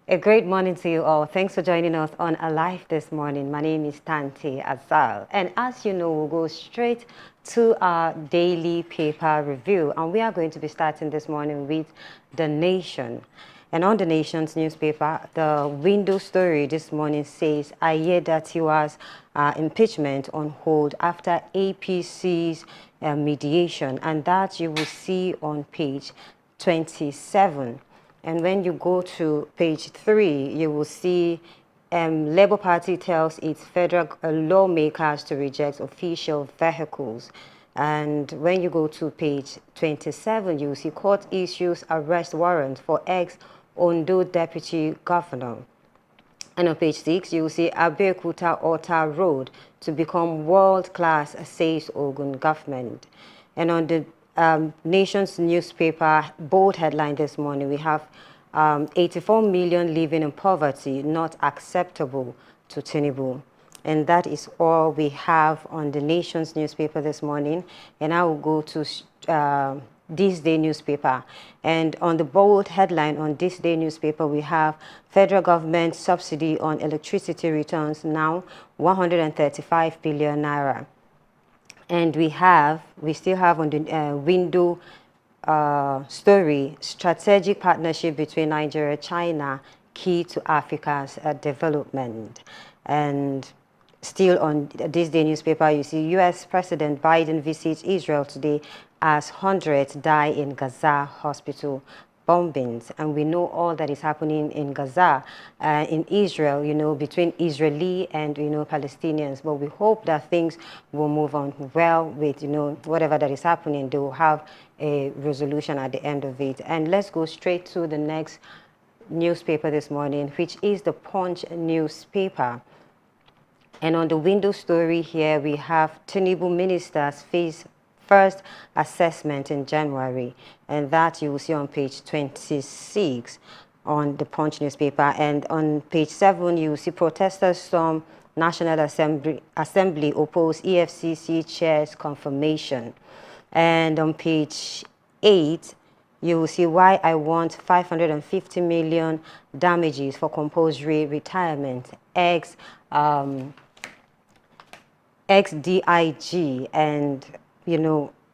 A great morning to you all. Thanks for joining us on Alive this morning. My name is Tante Azal. And as you know, we'll go straight to our daily paper review. And we are going to be starting this morning with The Nation. And on The Nation's newspaper, the window story this morning says Aiyedatiwa's impeachment on hold after APC's mediation. And that you will see on page 27. And when you go to page 3, you will see Labour Party tells its federal lawmakers to reject official vehicles. And when you go to page 27, you will see court issues arrest warrant for ex-Ondo deputy governor. And on page 6, you will see Abeokuta Ota Road to become world-class, says Ogun government. And on the Nation's newspaper bold headline this morning, we have 84 million living in poverty, not acceptable to Tinubu. And that is all we have on the Nation's newspaper this morning. And I will go to This Day newspaper. And on the bold headline on This Day newspaper, we have federal government subsidy on electricity returns now 135 billion naira. And we still have on the window story, strategic partnership between Nigeria and China, key to Africa's development. And still on This Day newspaper, you see U.S. President Biden visits Israel today as hundreds die in Gaza hospital bombings. And we know all that is happening in Gaza, in Israel, between Israeli and, Palestinians. But we hope that things will move on well with, whatever that is happening. They will have a resolution at the end of it. And let's go straight to the next newspaper this morning, which is the Punch newspaper. And on the window story here, we have Tinubu ministers face first assessment in January, and that you will see on page 26 on the Punch newspaper. And on page 7, you will see protesters storm National Assembly oppose EFCC chair's confirmation. And on page 8, you will see why I want 550 million damages for compulsory retirement, ex-DIG. And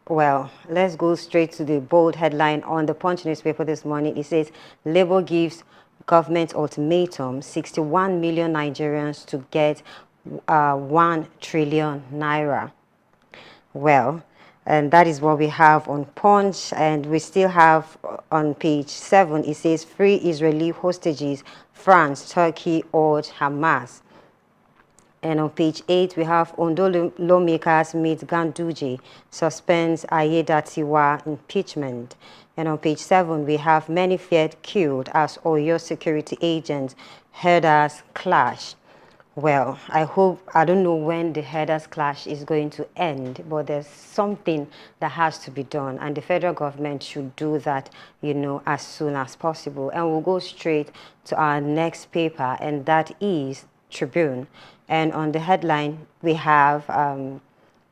well, let's go straight to the bold headline on the Punch newspaper this morning. It says, Labour gives government ultimatum, 61 million Nigerians to get 1 trillion naira. Well, and that is what we have on Punch. And we still have on page 7, it says, free Israeli hostages, France, Turkey urge Hamas. And on page 8, we have Ondo lawmakers meet Ganduje, suspends Aiyedatiwa impeachment. And on page 7, we have many feared killed as Oyo security agents, herders clash. Well, I don't know when the herders clash is going to end, but there's something that has to be done. And the federal government should do that, as soon as possible. And we'll go straight to our next paper, and that is Tribune. And on the headline, we have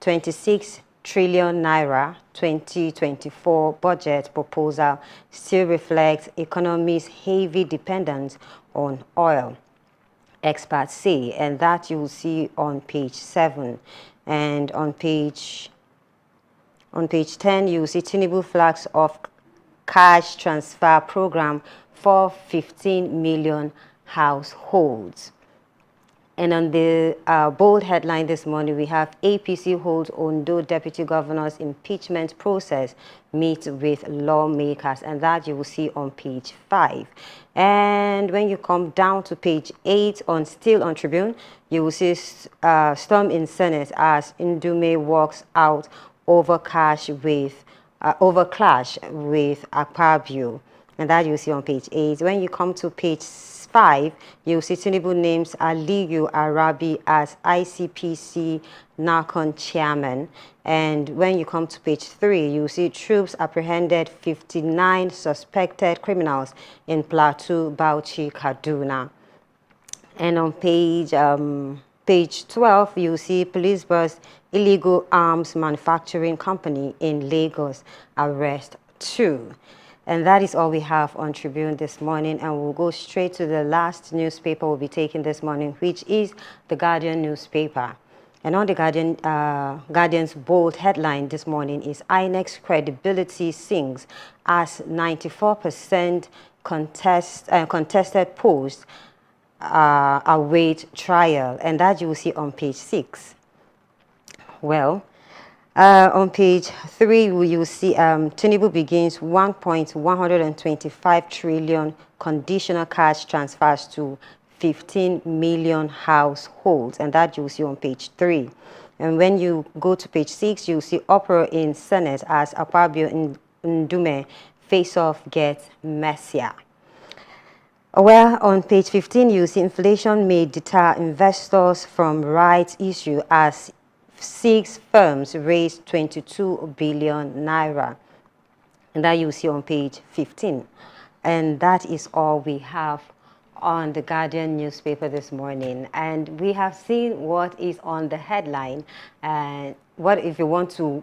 26 trillion naira 2024 budget proposal still reflects economy's heavy dependence on oil, experts say. And that you will see on page 7. And on page 10, you will see Tinubu flags of cash transfer program for 15 million households. And on the bold headline this morning, we have APC holds Ondo deputy governor's impeachment process, meet with lawmakers. And that you will see on page 5. And when you come down to page 8, still on Tribune, you will see storm in Senate as Ndume walks out over clash with Akpabio. And that you see on page 8. When you come to page 5, you'll see Tinubu names Aliyu Arabi as ICPC NARCON chairman. And when you come to page 3, you'll see troops apprehended 59 suspected criminals in Plateau, Bauchi, Kaduna. And on page 12, you'll see police bust illegal arms manufacturing company in Lagos, arrest 2. And that is all we have on Tribune this morning, and we'll go straight to the last newspaper we'll be taking this morning, which is the Guardian newspaper. And on the Guardian's bold headline this morning is INEC's credibility sinks as 94% contested posts await trial, and that you will see on page 6. Well, on page 3, you will see Tinubu begins 1.125 trillion conditional cash transfers to 15 million households, and that you'll see on page 3. And when you go to page 6, you'll see uproar in Senate as Akpabio and Ndume face-off gets messier. Well, on page 15, you see inflation may deter investors from rights issue as 6 firms raise 22 billion naira. And that you see on page 15. And that is all we have on the Guardian newspaper this morning. And we have seen what is on the headline. And what if you want to,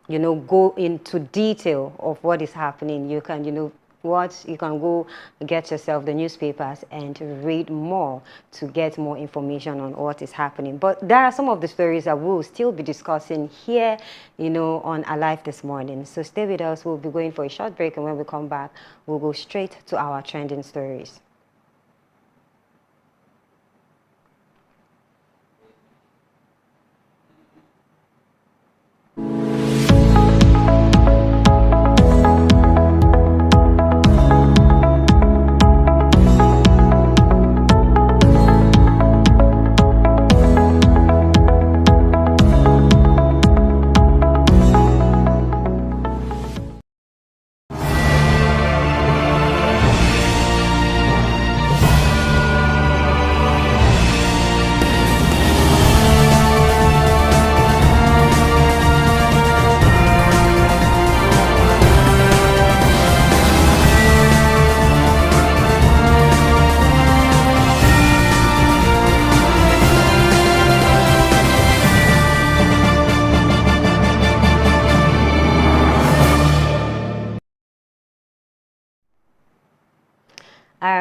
you know, go into detail of what is happening, you can, you know, you can go get yourself the newspapers and read more to get more information on what is happening. But there are some of the stories that we'll still be discussing here, you know, on Alive this morning. So stay with us. We'll be going for a short break, and when we come back, we'll go straight to our trending stories.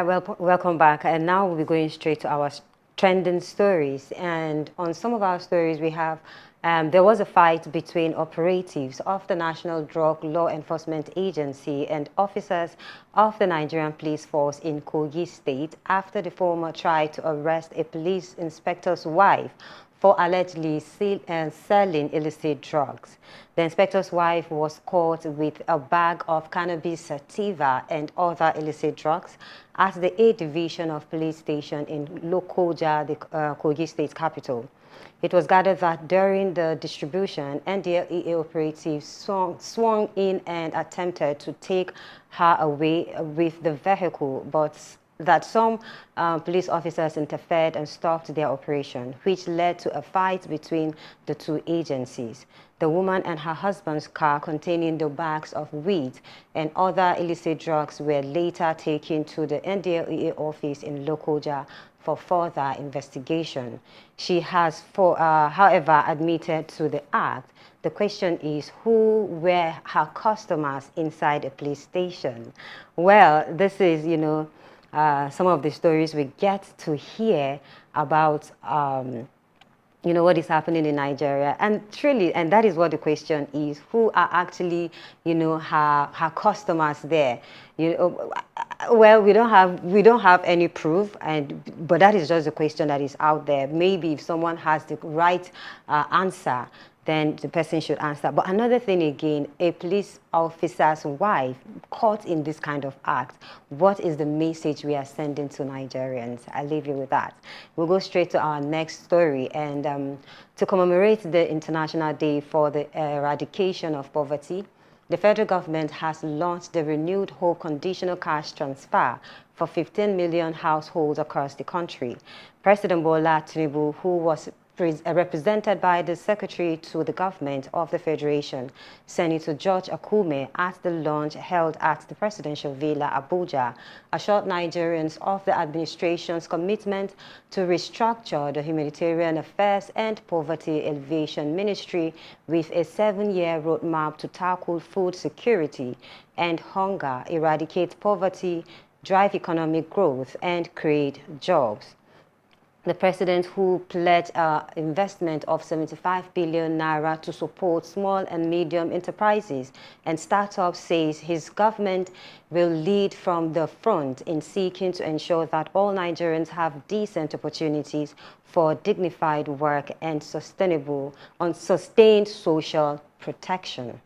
Well, welcome back. And now we'll be going straight to our trending stories. And on some of our stories, we have there was a fight between operatives of the National Drug Law Enforcement Agency and officers of the Nigerian Police Force in Kogi State after the former tried to arrest a police inspector's wife for allegedly selling illicit drugs. The inspector's wife was caught with a bag of cannabis sativa and other illicit drugs at the A Division of Police Station in Lokoja, the Kogi State capital. It was gathered that during the distribution, NDLEA operatives swung in and attempted to take her away with the vehicle, but that some police officers interfered and stopped their operation, which led to a fight between the two agencies. The woman and her husband's car containing the bags of weed and other illicit drugs were later taken to the NDLEA office in Lokoja for further investigation. She has, however, admitted to the act. The question is, who were her customers inside a police station? Well, this is, you know, some of the stories we get to hear about, you know, what is happening in Nigeria. And truly, and that is what the question is, who are actually, you know, her customers there? You know, well, we don't have any proof, but that is just the question that is out there. Maybe if someone has the right answer, then the person should answer. But another thing again, a police officer's wife caught in this kind of act, what is the message we are sending to Nigerians? I'll leave you with that. We'll go straight to our next story. And to commemorate the International Day for the Eradication of Poverty, the federal government has launched the renewed whole conditional cash transfer for 15 million households across the country. President Bola Tinubu, who was represented by the Secretary to the Government of the Federation, Senator George Akume, at the launch held at the Presidential Villa, Abuja, assured Nigerians of the administration's commitment to restructure the Humanitarian Affairs and Poverty Alleviation Ministry with a 7-year roadmap to tackle food security and hunger, eradicate poverty, drive economic growth, and create jobs. The president, who pledged investment of 75 billion naira to support small and medium enterprises and startups, says his government will lead from the front in seeking to ensure that all Nigerians have decent opportunities for dignified work and sustained social protection.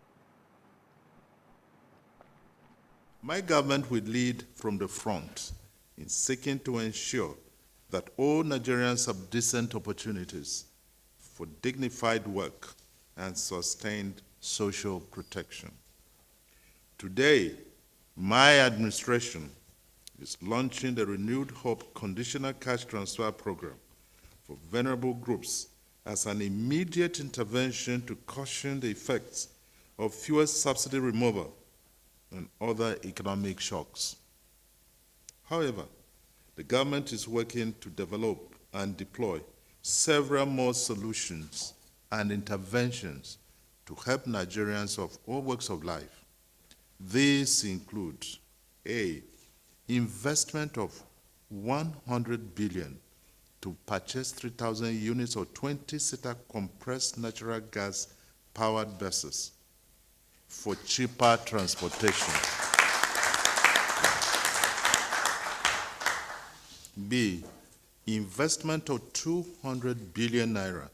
My government will lead from the front in seeking to ensure that all Nigerians have decent opportunities for dignified work and sustained social protection. Today, my administration is launching the Renewed Hope Conditional Cash Transfer Program for vulnerable groups as an immediate intervention to cushion the effects of fuel subsidy removal and other economic shocks. However, the government is working to develop and deploy several more solutions and interventions to help Nigerians of all walks of life. These include A, investment of 100 billion to purchase 3,000 units of 20-seater compressed natural gas powered buses for cheaper transportation. B, investment of 200 billion naira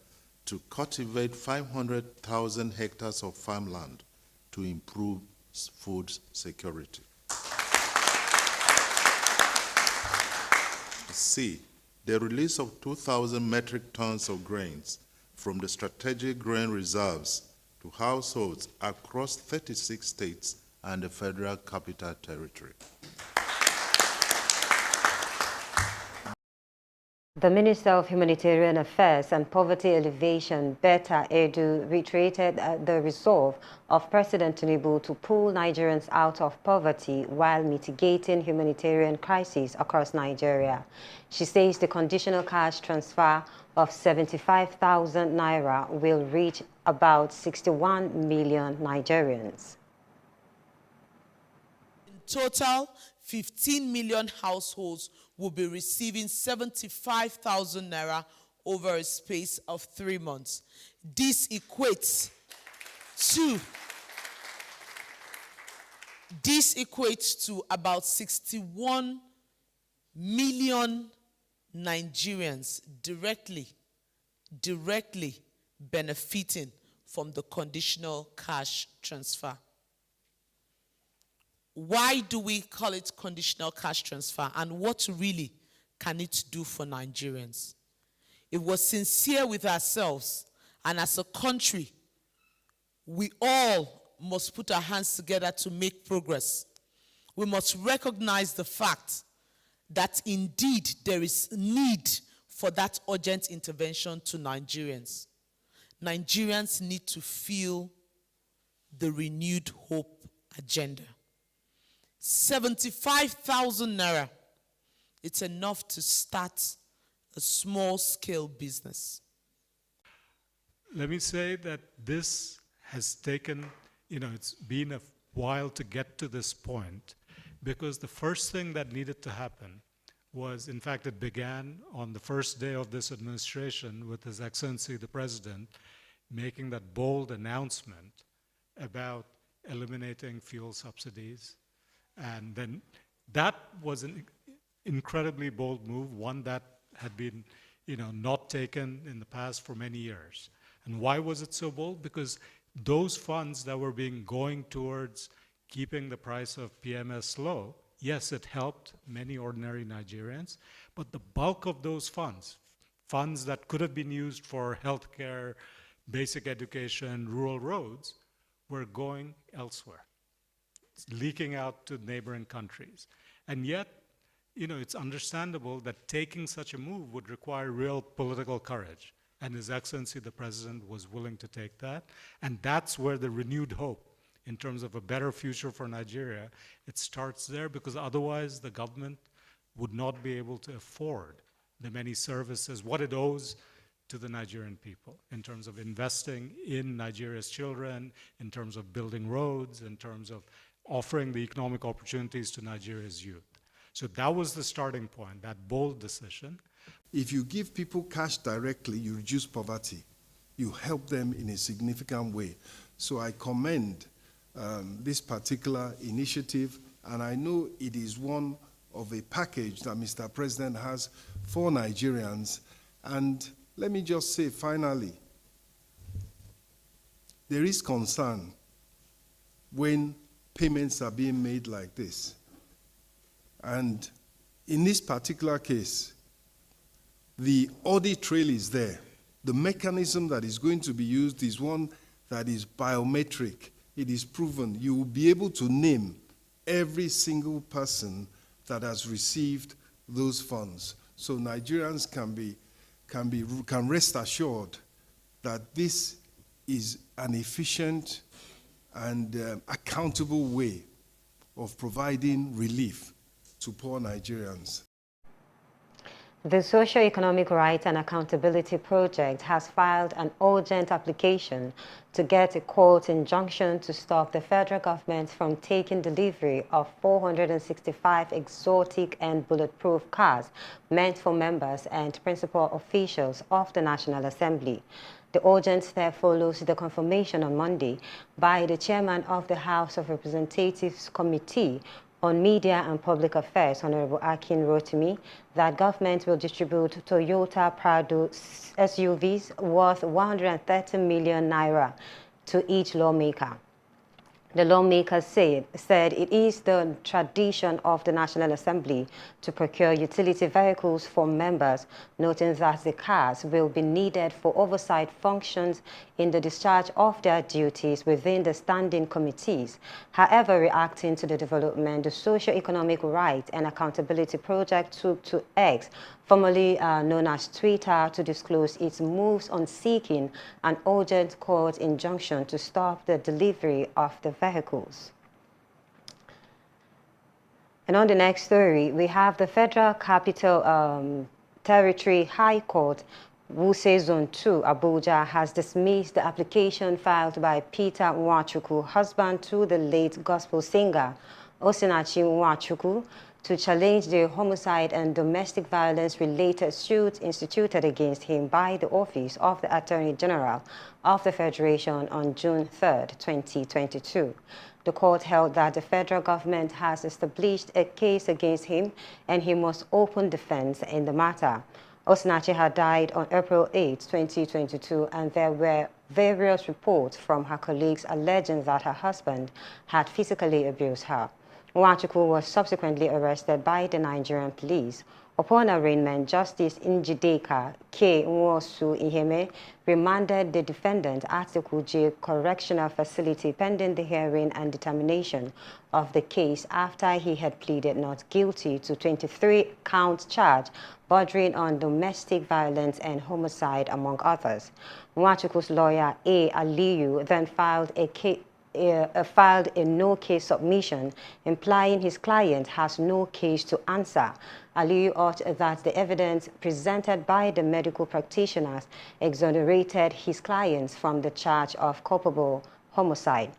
to cultivate 500,000 hectares of farmland to improve food security. C, the release of 2,000 metric tons of grains from the strategic grain reserves to households across 36 states and the Federal Capital Territory. The Minister of Humanitarian Affairs and Poverty Alleviation, Betta Edu, reiterated the resolve of President Tinubu to pull Nigerians out of poverty while mitigating humanitarian crises across Nigeria. She says the conditional cash transfer of 75,000 naira will reach about 61 million Nigerians. In total, 15 million households will be receiving 75,000 naira over a space of 3 months. This equates to about 61 million Nigerians directly benefiting from the conditional cash transfer. Why do we call it conditional cash transfer, and what really can it do for Nigerians? If we're sincere with ourselves and as a country, we all must put our hands together to make progress. We must recognize the fact that indeed there is need for that urgent intervention to Nigerians. Nigerians need to feel the renewed hope agenda. 75,000 naira, it's enough to start a small-scale business. Let me say that this has taken, it's been a while to get to this point, because the first thing that needed to happen was, in fact, it began on the first day of this administration with His Excellency the President making that bold announcement about eliminating fuel subsidies. And then that was an incredibly bold move, one that had been, not taken in the past for many years. And why was it so bold? Because those funds that were going towards keeping the price of PMS low, yes, it helped many ordinary Nigerians, but the bulk of those funds that could have been used for healthcare, basic education, rural roads, were going elsewhere, leaking out to neighboring countries. And yet, it's understandable that taking such a move would require real political courage. And His Excellency, the President, was willing to take that. And that's where the renewed hope in terms of a better future for Nigeria, it starts there, because otherwise the government would not be able to afford the many services, what it owes to the Nigerian people in terms of investing in Nigeria's children, in terms of building roads, in terms of offering the economic opportunities to Nigeria's youth. So that was the starting point, that bold decision. If you give people cash directly, you reduce poverty. You help them in a significant way. So I commend this particular initiative, and I know it is one of a package that Mr. President has for Nigerians. And let me just say, finally, there is concern when payments are being made like this. And in this particular case, the audit trail is there. The mechanism that is going to be used is one that is biometric. It is proven. You will be able to name every single person that has received those funds. So Nigerians can rest assured that this is an efficient and accountable way of providing relief to poor Nigerians. The Socio-Economic Rights and Accountability Project has filed an urgent application to get a court injunction to stop the federal government from taking delivery of 465 exotic and bulletproof cars meant for members and principal officials of the National Assembly. The urgent step follows the confirmation on Monday by the chairman of the House of Representatives Committee on Media and Public Affairs, Honorable Akin Rotimi, that government will distribute Toyota Prado SUVs worth 130 million naira to each lawmaker. The lawmakers said it is the tradition of the National Assembly to procure utility vehicles for members, noting that the cars will be needed for oversight functions in the discharge of their duties within the standing committees. However, reacting to the development, the Socio-Economic Rights and Accountability Project took to X, formerly known as Twitter, to disclose its moves on seeking an urgent court injunction to stop the delivery of the vehicles. And on the next story, we have the Federal Capital Territory High Court, Wuse Zone 2, Abuja, has dismissed the application filed by Peter Nwachukwu, husband to the late gospel singer Osinachi Nwachukwu, to challenge the homicide and domestic violence-related suit instituted against him by the Office of the Attorney General of the Federation on June 3, 2022. The court held that the federal government has established a case against him and he must open defense in the matter. Osinachi had died on April 8, 2022, and there were various reports from her colleagues alleging that her husband had physically abused her. Nwachukwu was subsequently arrested by the Nigerian police. Upon arraignment, Justice Njideka K. Nwosu Iheme remanded the defendant at the Kuje Correctional Facility pending the hearing and determination of the case after he had pleaded not guilty to 23-count charge bordering on domestic violence and homicide, among others. Nwachukwu's lawyer, A. Aliyu, then filed a no-case submission, implying his client has no case to answer. Aliyu urged that the evidence presented by the medical practitioners exonerated his clients from the charge of culpable homicide.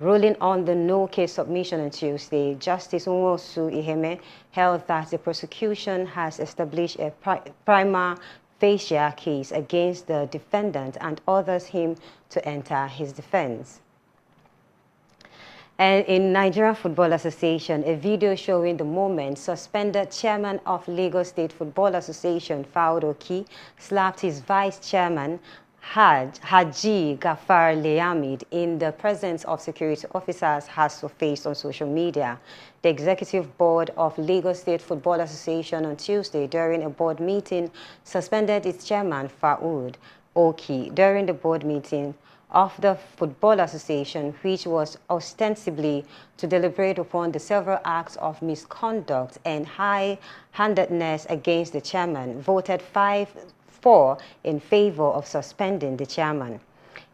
Ruling on the no-case submission on Tuesday, Justice Nwosu Iheme held that the prosecution has established a prima facie case against the defendant and orders him to enter his defense. And in Nigeria Football Association, a video showing the moment suspended chairman of Lagos State Football Association, Faudo Oki, slapped his vice chairman, Haji Gafar Lehamid, in the presence of security officers has surfaced on social media. The executive board of Lagos State Football Association on Tuesday, during a board meeting, suspended its chairman, Faudo Oki. During the board meeting of the Football Association, which was ostensibly to deliberate upon the several acts of misconduct and high-handedness against the chairman, voted 5 4 in favor of suspending the chairman.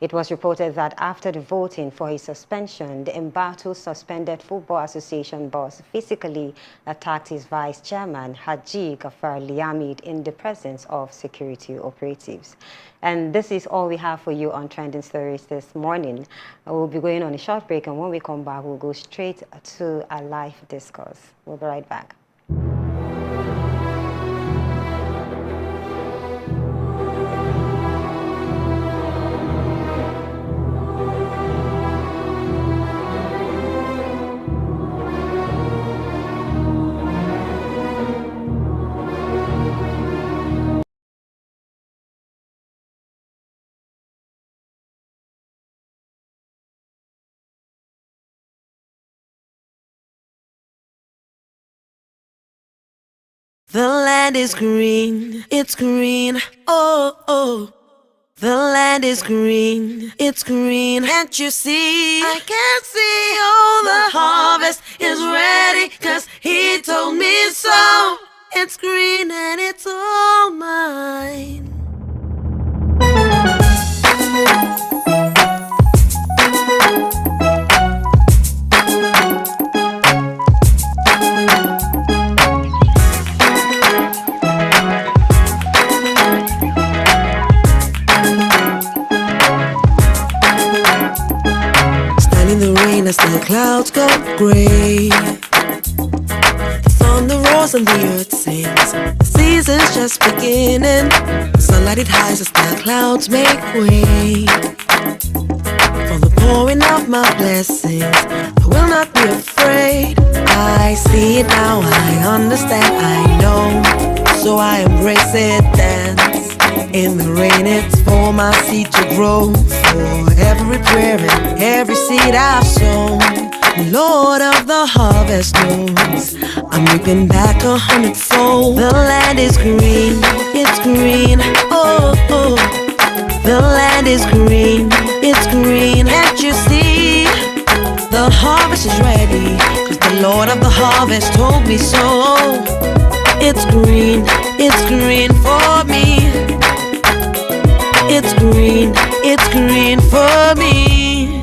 It was reported that after the voting for his suspension, the embattled Suspended Football Association boss physically attacked his vice chairman, Haji Gafar Liamid, in the presence of security operatives. And this is all we have for you on Trending Stories this morning. We'll be going on a short break, and when we come back, we'll go straight to a live discourse. We'll be right back. The land is green, it's green, oh, oh. The land is green, it's green, can't you see? I can see, oh, the harvest is ready, 'cause he told me so. It's green and it's all mine. As the clouds go gray, the thunder roars and the earth sings. The season's just beginning. The sunlight it hides as the clouds make way for the pouring of my blessings. I will not be afraid. I see it now, I understand, I know. So I embrace it, dance in the rain. It's for my seed to grow, for every prayer and every seed I've sown. Lord of the harvest knows I'm reaping back 100-fold. The land is green, it's green, oh, oh. The land is green, it's green, can't you see? The harvest is ready, 'cause the Lord of the harvest told me so. It's green for me. It's green for me.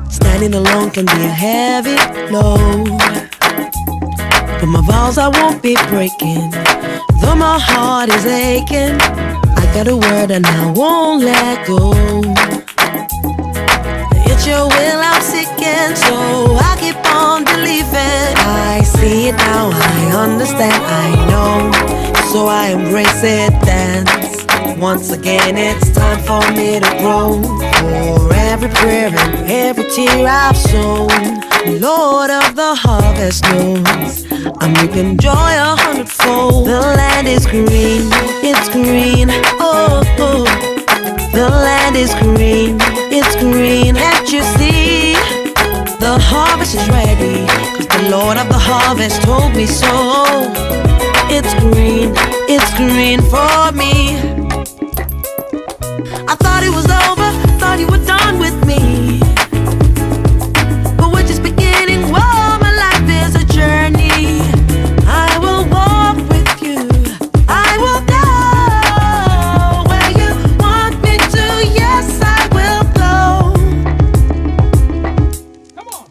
Standing alone can be a heavy load, but my vows I won't be breaking. Though my heart is aching, I got a word and I won't let go. It's your will I'm seeking, so I keep on believing. I see it now, I understand, I know. So I embrace it, dance. Once again, it's time for me to grow. For every prayer and every tear I've sown, Lord of the harvest knows I'm reaping joy 100-fold. The land is green, it's green, oh, oh. The land is green, it's green, can't you see? The harvest is ready, 'cause the Lord of the harvest told me so. It's green for me. I thought it was over, thought you were done with me, but we're just beginning. Whoa, my life is a journey. I will walk with you, I will go where you want me to. Yes, I will go. Come on.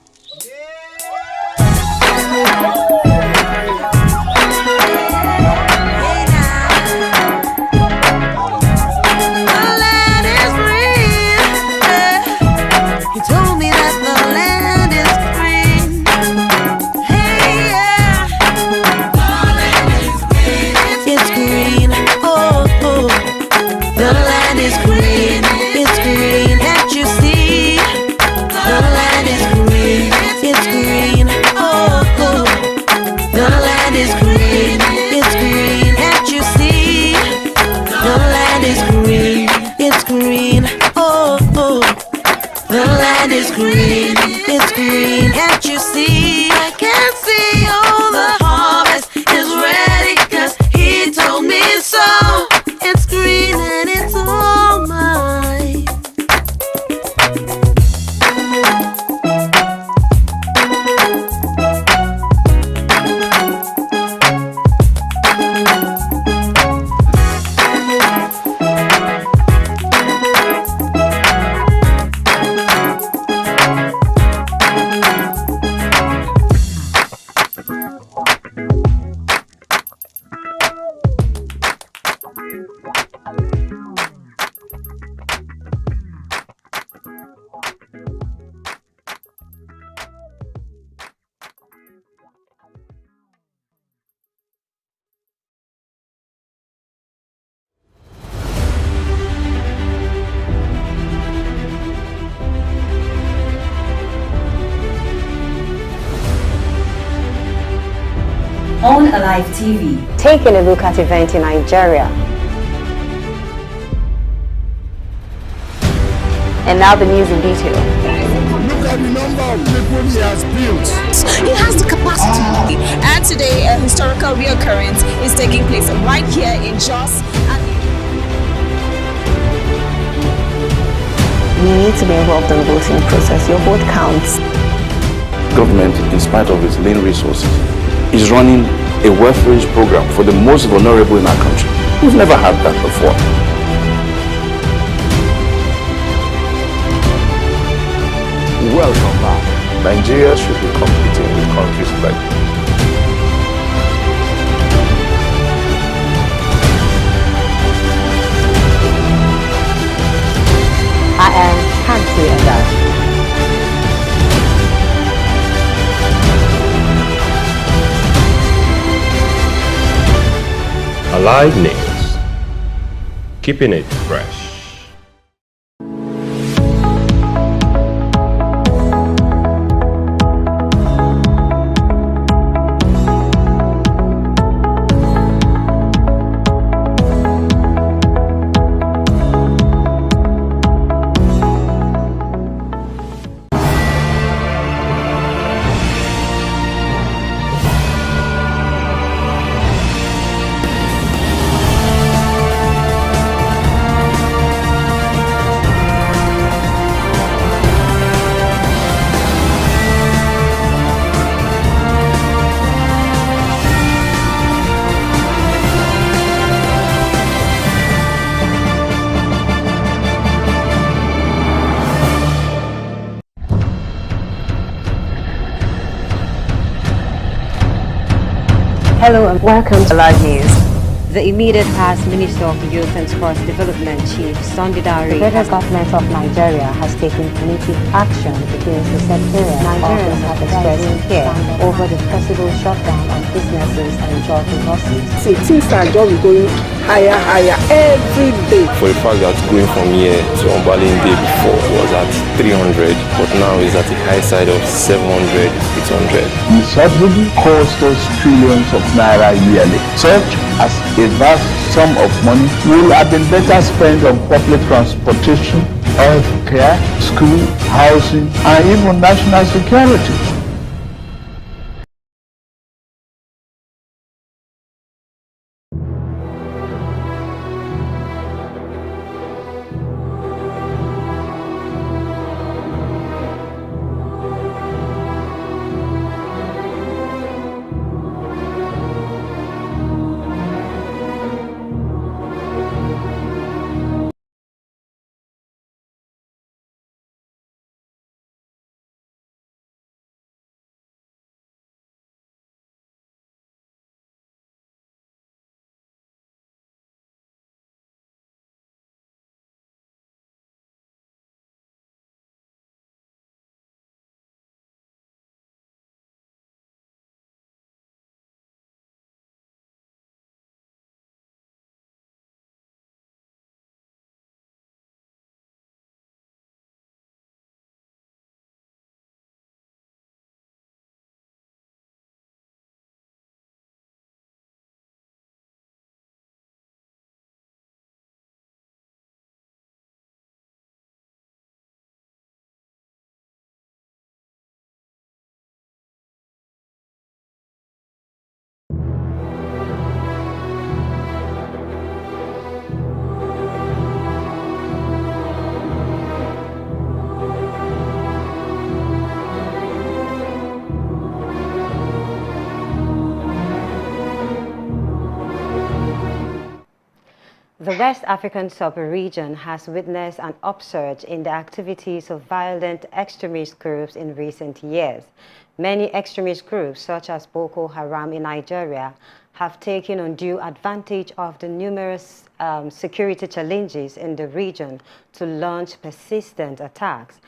It's green, can't you see? I can see all the harvest is ready, 'cause he told me so. It's green and it's all mine. Alive TV. Taking a look at events in Nigeria. And now the news in detail. Look at the number of people he has built. He has the capacity. And today, a historical reoccurrence is taking place right here in Jos. You need to be involved in the voting process. Your vote counts. Government, in spite of its lean resources, is running a welfare program for the most vulnerable in our country. We've never had that before. Welcome back. Nigeria should be competing with countries like I am Tanti Azar. Alive News, keeping it fresh. Hello and welcome to Live News. The immediate past Minister of Youth and Sports Development Chief Sunday Dare, the federal government of Nigeria has taken punitive action against the sectarian. Nigerians have expressed fear over the possible shutdown of businesses and job losses. See, things are just going higher every day. For the fact that going from here to Ombalinde before was at 300, but now is at the high side of 700, 800. The subsidy costs us trillions of naira yearly. Such as a vast sum of money will have been better spent on public transportation, health care, school, housing, and even national security. The West African sub-region has witnessed an upsurge in the activities of violent extremist groups in recent years. Many extremist groups, such as Boko Haram in Nigeria, have taken undue advantage of the numerous security challenges in the region to launch persistent attacks.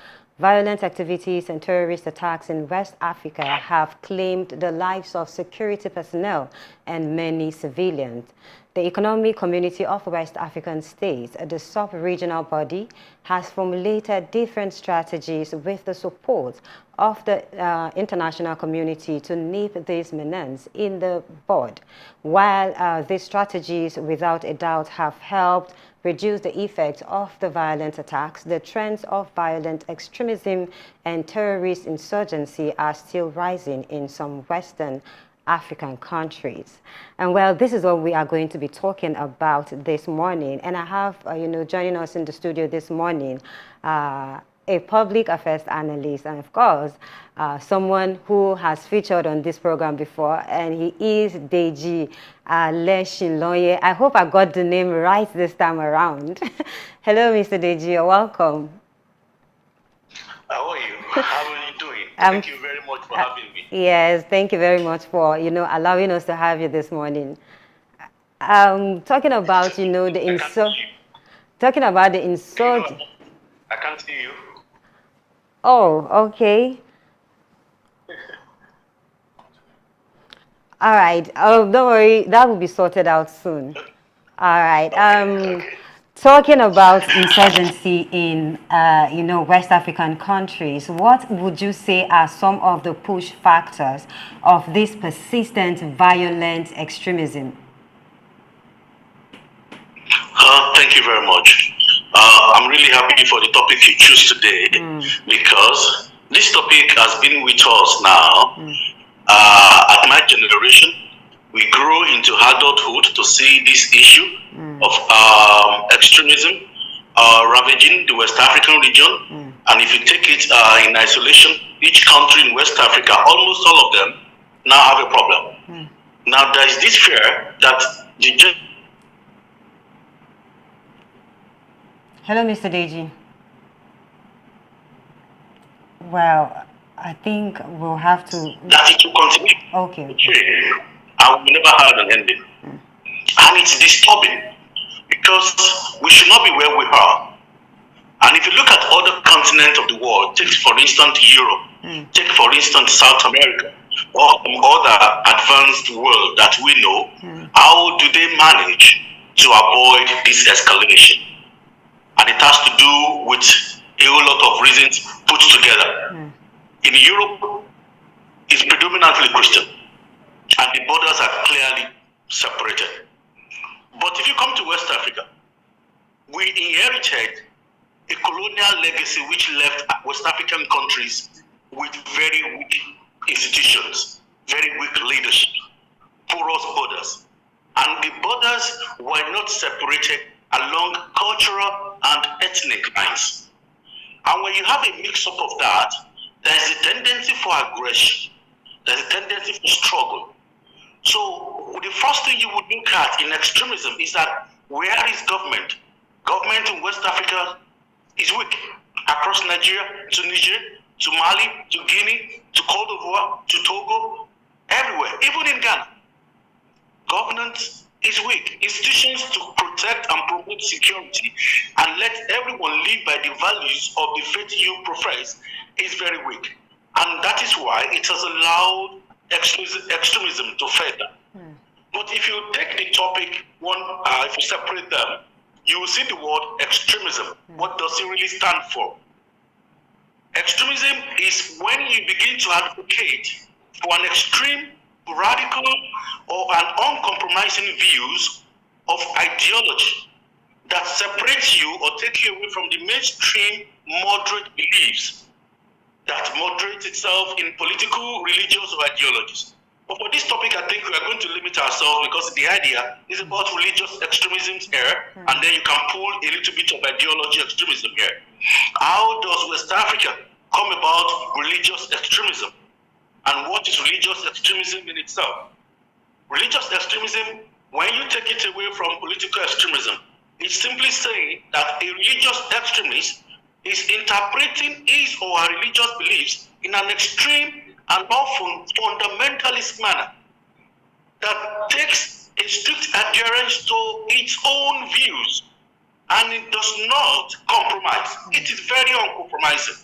Violent activities and terrorist attacks in West Africa have claimed the lives of security personnel and many civilians. The Economic Community of West African States, the sub-regional body, has formulated different strategies with the support of the international community to nip these menaces in the bud. While these strategies, without a doubt, have helped reduce the effects of the violent attacks, the trends of violent extremism and terrorist insurgency are still rising in some Western African countries. And well, this is what we are going to be talking about this morning. And I have, joining us in the studio this morning, a public affairs analyst, and of course, someone who has featured on this program before, and he is Deji Aleshinloye. I hope I got the name right this time around. Hello, Mr. Deji, you're welcome. How are you? How are you doing? Thank you very much for having me. Yes, thank you very much for, allowing us to have you this morning. Talking about, the insult. I can't see you. Oh, okay. All right. Oh, don't worry. That will be sorted out soon. All right. Okay. Talking about insurgency in, West African countries, what would you say are some of the push factors of this persistent violent extremism? Thank you very much. I'm really happy for the topic you choose today because this topic has been with us now. At my generation, we grew into adulthood to see this issue of extremism ravaging the West African region. And if you take it in isolation, each country in West Africa, almost all of them, now have a problem. Now there is this fear that the... Hello, Mr. Deji. Well, I think we'll have to... That it will continue. Okay. And we never had an ending. And it's disturbing because we should not be where we are. And if you look at other continents of the world, take for instance Europe, take for instance South America, or other advanced world that we know, how do they manage to avoid this escalation? And it has to do with a whole lot of reasons put together. In Europe, it's predominantly Christian, and the borders are clearly separated. But if you come to West Africa, we inherited a colonial legacy which left West African countries with very weak institutions, very weak leadership, porous borders. And the borders were not separated along cultural and ethnic lines. And when you have a mix-up of that, there's a tendency for aggression. There's a tendency for struggle. So the first thing you would look at in extremism is that where is government? Government in West Africa is weak. Across Nigeria, to Niger, to Mali, to Guinea, to Cote d'Ivoire, to Togo, everywhere, even in Ghana. Governance is weak. Institutions to protect and promote security and let everyone live by the values of the faith you profess is very weak. And that is why it has allowed extremism to further. But if you take the topic, if you separate them, you will see the word extremism. What does it really stand for? Extremism is when you begin to advocate for an extreme, radical, or an uncompromising views of ideology that separates you or take you away from the mainstream moderate beliefs that moderates itself in political, religious, or ideologies. But for this topic, I think we are going to limit ourselves because the idea is about religious extremism here, and then you can pull a little bit of ideology extremism here. How does West Africa come about religious extremism? And what is religious extremism in itself? Religious extremism, when you take it away from political extremism, it's simply saying that a religious extremist is interpreting his or her religious beliefs in an extreme and often fundamentalist manner that takes a strict adherence to its own views, and it does not compromise. It is very uncompromising.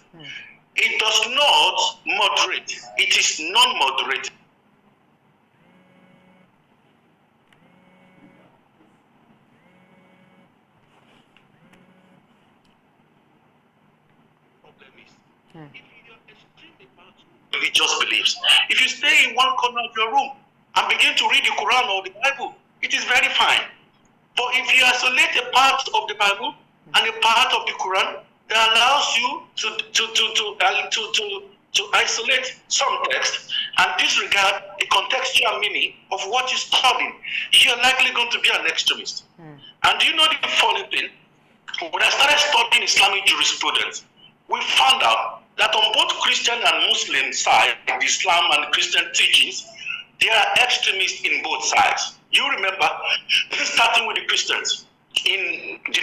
It does not moderate. It is non-moderate. Religious beliefs. If you stay in one corner of your room and begin to read the Quran or the Bible, it is very fine. But if you isolate a part of the Bible and a part of the Quran that allows you to isolate some text and disregard the contextual meaning of what you're studying, you're likely going to be an extremist. And do you know the funny thing? When I started studying Islamic jurisprudence, we found out that on both Christian and Muslim side, Islam and Christian teachings, there are extremists in both sides. You remember, this is starting with the Christians. In the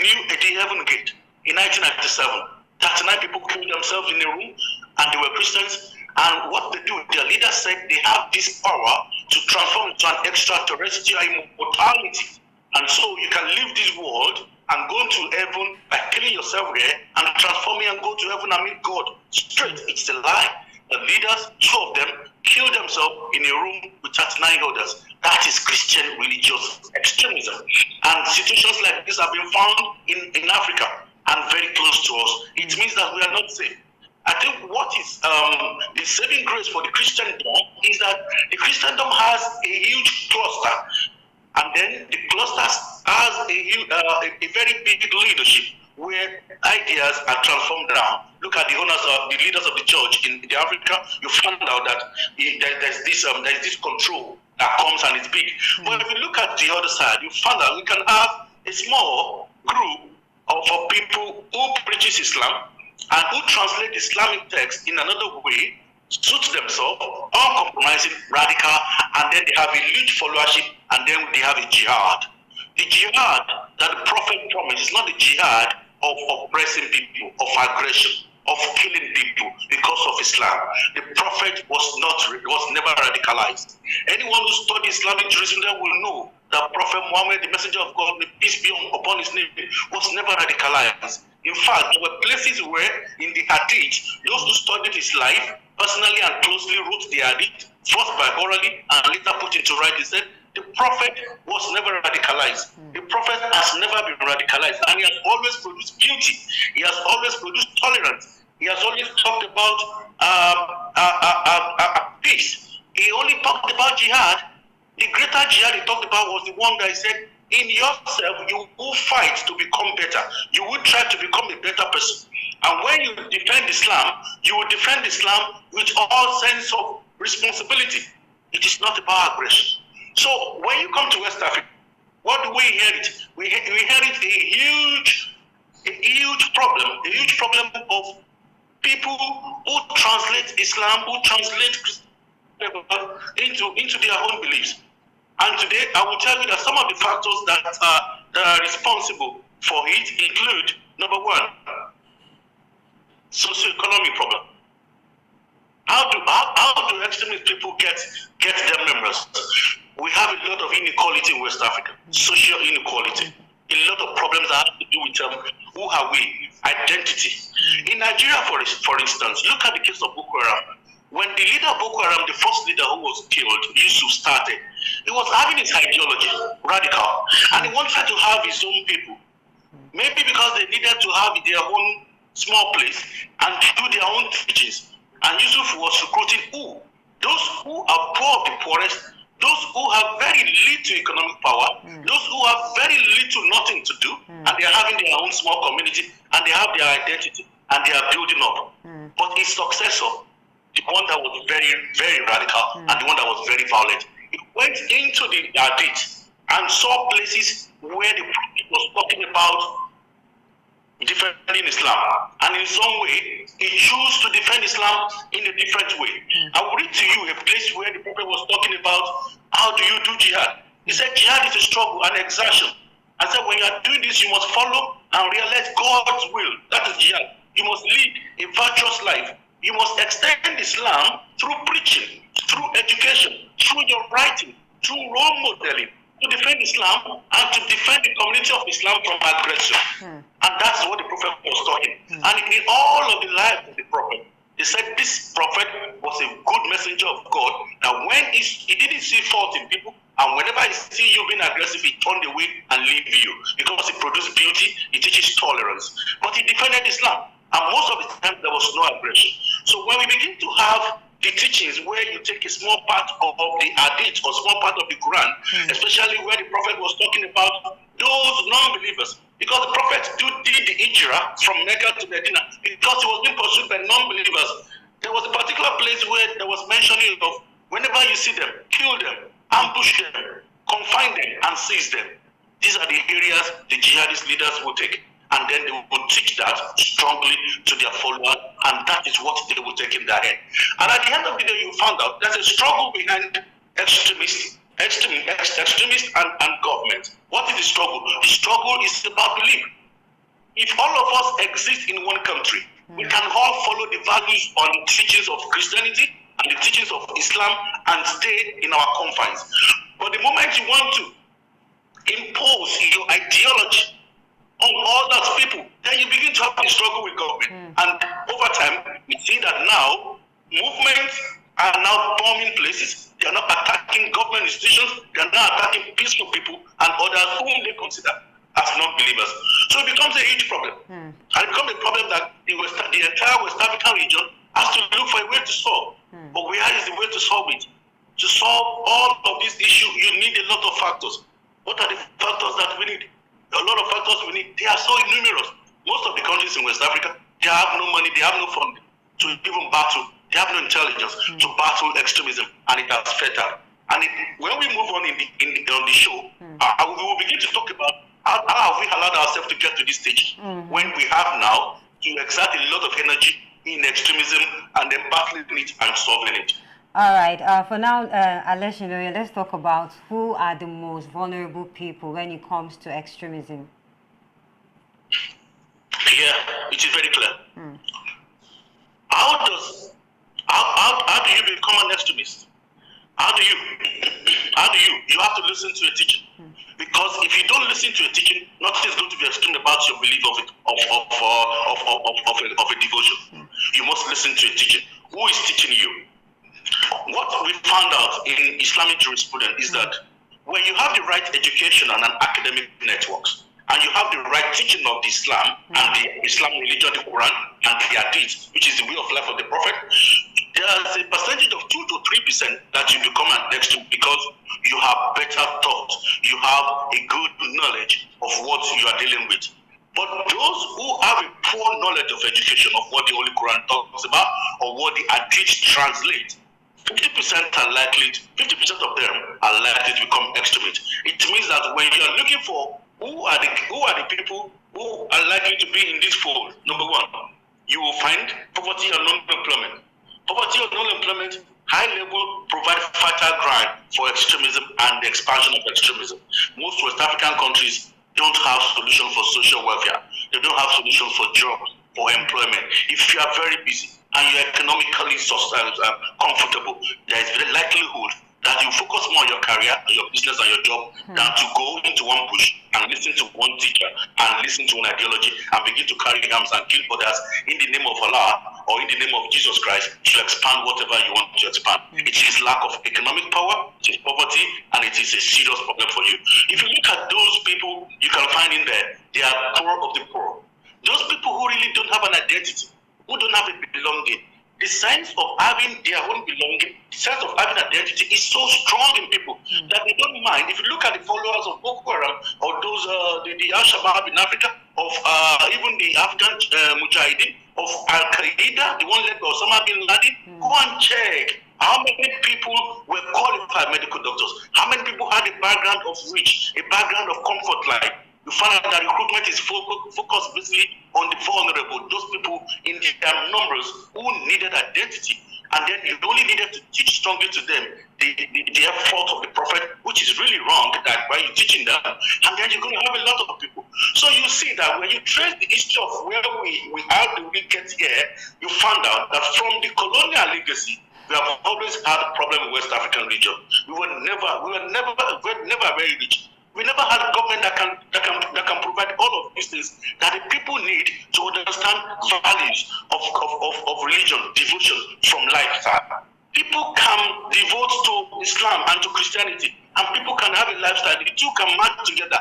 Heaven Gate in 1997, 39 people killed themselves in a room, and they were Christians. And what they do, their leader said they have this power to transform into an extraterrestrial immortality. And so you can leave this world and go to heaven by killing yourself there and transforming and go to heaven and meet God. Straight, it's a lie. The leaders, 2 of them, killed themselves in a room with 39 others. That is Christian religious extremism. And situations like this have been found in Africa and very close to us. It means that we are not safe. I think what is the saving grace for the Christendom is that the Christendom has a huge cluster. And then the cluster has a very big leadership where ideas are transformed down. Look at the leaders of the church in Africa. You find out that there's this control that comes and it's big. But if you look at the other side, you find out we can have a small group of people who preaches Islam and who translate Islamic text in another way, suit themselves, uncompromising, radical, and then they have a huge followership, and then they have a jihad. The jihad that the Prophet promised is not the jihad of oppressing people, of aggression, of killing people because of Islam. The Prophet was never radicalized. Anyone who studies Islamic jurisprudence will know that Prophet Muhammad, the messenger of God, may peace be upon his name, was never radicalized. In fact, there were places where in the Hadith, those who studied his life personally and closely wrote the Hadith, first by orally and later put into writing. They said the Prophet was never radicalized. The Prophet has never been radicalized, and he has always produced beauty. He has always produced tolerance. He has always talked about peace. He only talked about jihad. The greater jihad he talked about was the one that he said, in yourself, you will fight to become better. You will try to become a better person. And when you defend Islam, you will defend Islam with all sense of responsibility. It is not about aggression. So when you come to West Africa, what do we inherit? We inherit a huge problem of people who translate Islam, who translate Christianity into their own beliefs. And today, I will tell you that some of the factors that are responsible for it include, number one, socioeconomic problem. How do extremist people get their members? We have a lot of inequality in West Africa, social inequality. A lot of problems that have to do with who are we, identity. In Nigeria, for instance, look at the case of Boko Haram. When the leader of Boko Haram, the first leader who was killed, Yusuf, started, he was having his ideology, radical, and he wanted to have his own people. Maybe because they needed to have their own small place and do their own teachings. And Yusuf was recruiting who? Those who are poor of the poorest, those who have very little economic power, those who have very little, nothing to do, and they are having their own small community, and they have their identity, and they are building up. But his successor, the one that was very, very radical, and the one that was very violent, he went into the Hadith and saw places where the Prophet was talking about defending Islam, and in some way he chose to defend Islam in a different way. I will read to you a place where the Prophet was talking about how do you do jihad. He said jihad is a struggle, an exertion. I said when you are doing this, you must follow and realize God's will. That is jihad. You must lead a virtuous life. You must extend Islam through preaching, through education, through your writing, through role modeling, to defend Islam and to defend the community of Islam from aggression. And that's what the Prophet was talking. And in all of the life of the Prophet, They said this prophet was a good messenger of God. Now, when he didn't see fault in people, and whenever he see you being aggressive, he turned away and leave you because he produced beauty, he teaches tolerance. But he defended Islam, and most of the time there was no aggression. So when we begin to have the teachings where you take a small part of the hadith or small part of the Quran, especially where the prophet was talking about those non-believers, because the prophet did the hijrah from Mecca to Medina because he was being pursued by non-believers. There was a particular place where there was mentioning of whenever you see them, kill them, ambush them, confine them, and seize them. These are the areas the jihadist leaders will take, and then they will teach that strongly to their followers, and that is what they will take in their head. And at the end of the day, you found out there's a struggle behind extremists and government. What is the struggle? The struggle is about belief. If all of us exist in one country, we can all follow the values and teachings of Christianity and the teachings of Islam and stay in our confines. But the moment you want to impose your ideology on other people, then you begin to have a struggle with government. And over time, we see that now movements are now bombing places. They are not attacking government institutions. They are not attacking peaceful people and others whom they consider as non-believers. So it becomes a huge problem. And it becomes a problem that the entire West African region has to look for a way to solve. But where is the way to solve it? To solve all of these issues, you need a lot of factors. What are the factors that we need? A lot of factors we need. They are so numerous. Most of the countries in West Africa, they have no money, they have no funding to even battle. They have no intelligence to battle extremism, and it has failed. And when we move on on the show, we will begin to talk about how have we allowed ourselves to get to this stage when we have now to exert a lot of energy in extremism and then battling it and solving it. All right. For now, Alesh, let's talk about who are the most vulnerable people when it comes to extremism. Yeah, it is very clear. How do you become an extremist? How do you? You have to listen to a teaching. Because if you don't listen to a teaching, nothing is going to be extreme about your belief of a devotion. You must listen to a teaching. Who is teaching you? What we found out in Islamic jurisprudence is that when you have the right education and an academic networks, and you have the right teaching of the Islam and the Islam religion, the Quran, and the Hadith, which is the way of life of the Prophet, there's a percentage of 2 to 3% that you become an extremist because you have better thought, you have a good knowledge of what you are dealing with. But those who have a poor knowledge of education of what the Holy Quran talks about or what the Hadith translate, 50% of them are likely to become extremists. It means that when you are looking for who are the people who are likely to be in this fold, number one, you will find poverty and non-employment. Poverty and non-employment, high level, provide fertile ground for extremism and the expansion of extremism. Most West African countries don't have solutions for social welfare. They don't have solutions for jobs, for employment. If you are very busy and you're economically comfortable, there is very likelihood that you focus more on your career, your business, and your job than to go into one bush and listen to one teacher and listen to an ideology and begin to carry arms and kill others in the name of Allah or in the name of Jesus Christ to expand whatever you want to expand. It is lack of economic power, it is poverty, and it is a serious problem for you. If you look at those people you can find in there, they are poor of the poor. Those people who really don't have an identity, who don't have a belonging, the sense of having their own belonging, the sense of having identity is so strong in people that they don't mind. If you look at the followers of Boko Haram or those, the Al-Shabaab in Africa, of even the Afghan Mujahideen, of Al-Qaeda, the one led by Osama bin Laden, go and check how many people were qualified medical doctors, how many people had a background of rich, a background of comfort life. You find out that recruitment is focused basically on the vulnerable, those people in their numbers who needed identity. And then you only needed to teach strongly to them the effort of the Prophet, which is really wrong, that by you teaching them, and then you're going to have a lot of people. So you see that when you trace the history of where how did we get here, you found out that from the colonial legacy, we have always had a problem with West African region. We were never very rich. We never had a government that can provide all of these things that the people need to understand values, of religion, devotion from lifestyle. People can devote to Islam and to Christianity, and people can have a lifestyle. The two can match together.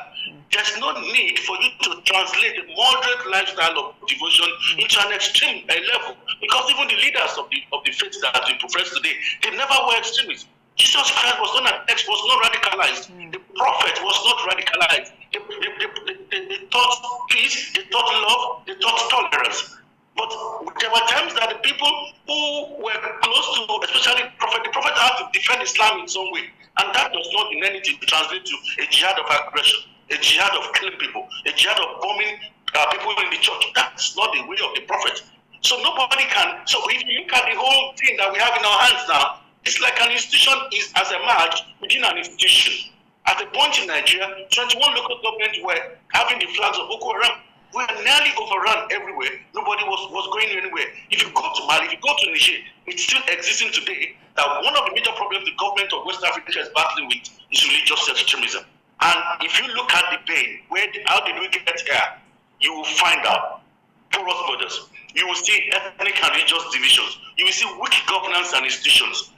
There's no need for you to translate a moderate lifestyle of devotion into an extreme level, because even the leaders of the faith that we profess today, they never were extremists. Jesus Christ was not radicalized. The prophet was not radicalized. They taught peace, they taught love, they taught tolerance. But there were times that the people who were close to, especially the prophet had to defend Islam in some way. And that does not in anything translate to a jihad of aggression, a jihad of killing people, a jihad of bombing people in the church. That's not the way of the prophet. So nobody can. So if you look at the whole thing that we have in our hands now, it's like an institution is as a merge within an institution. At a point in Nigeria, 21 local governments were having the flags of Boko Haram. We are nearly overrun everywhere. Nobody was going anywhere. If you go to Mali, if you go to Niger, it's still existing today that one of the major problems the government of West Africa is battling with is religious extremism. And if you look at the pain, how did we get here? You will find out porous borders. You will see ethnic and religious divisions. You will see weak governance and institutions.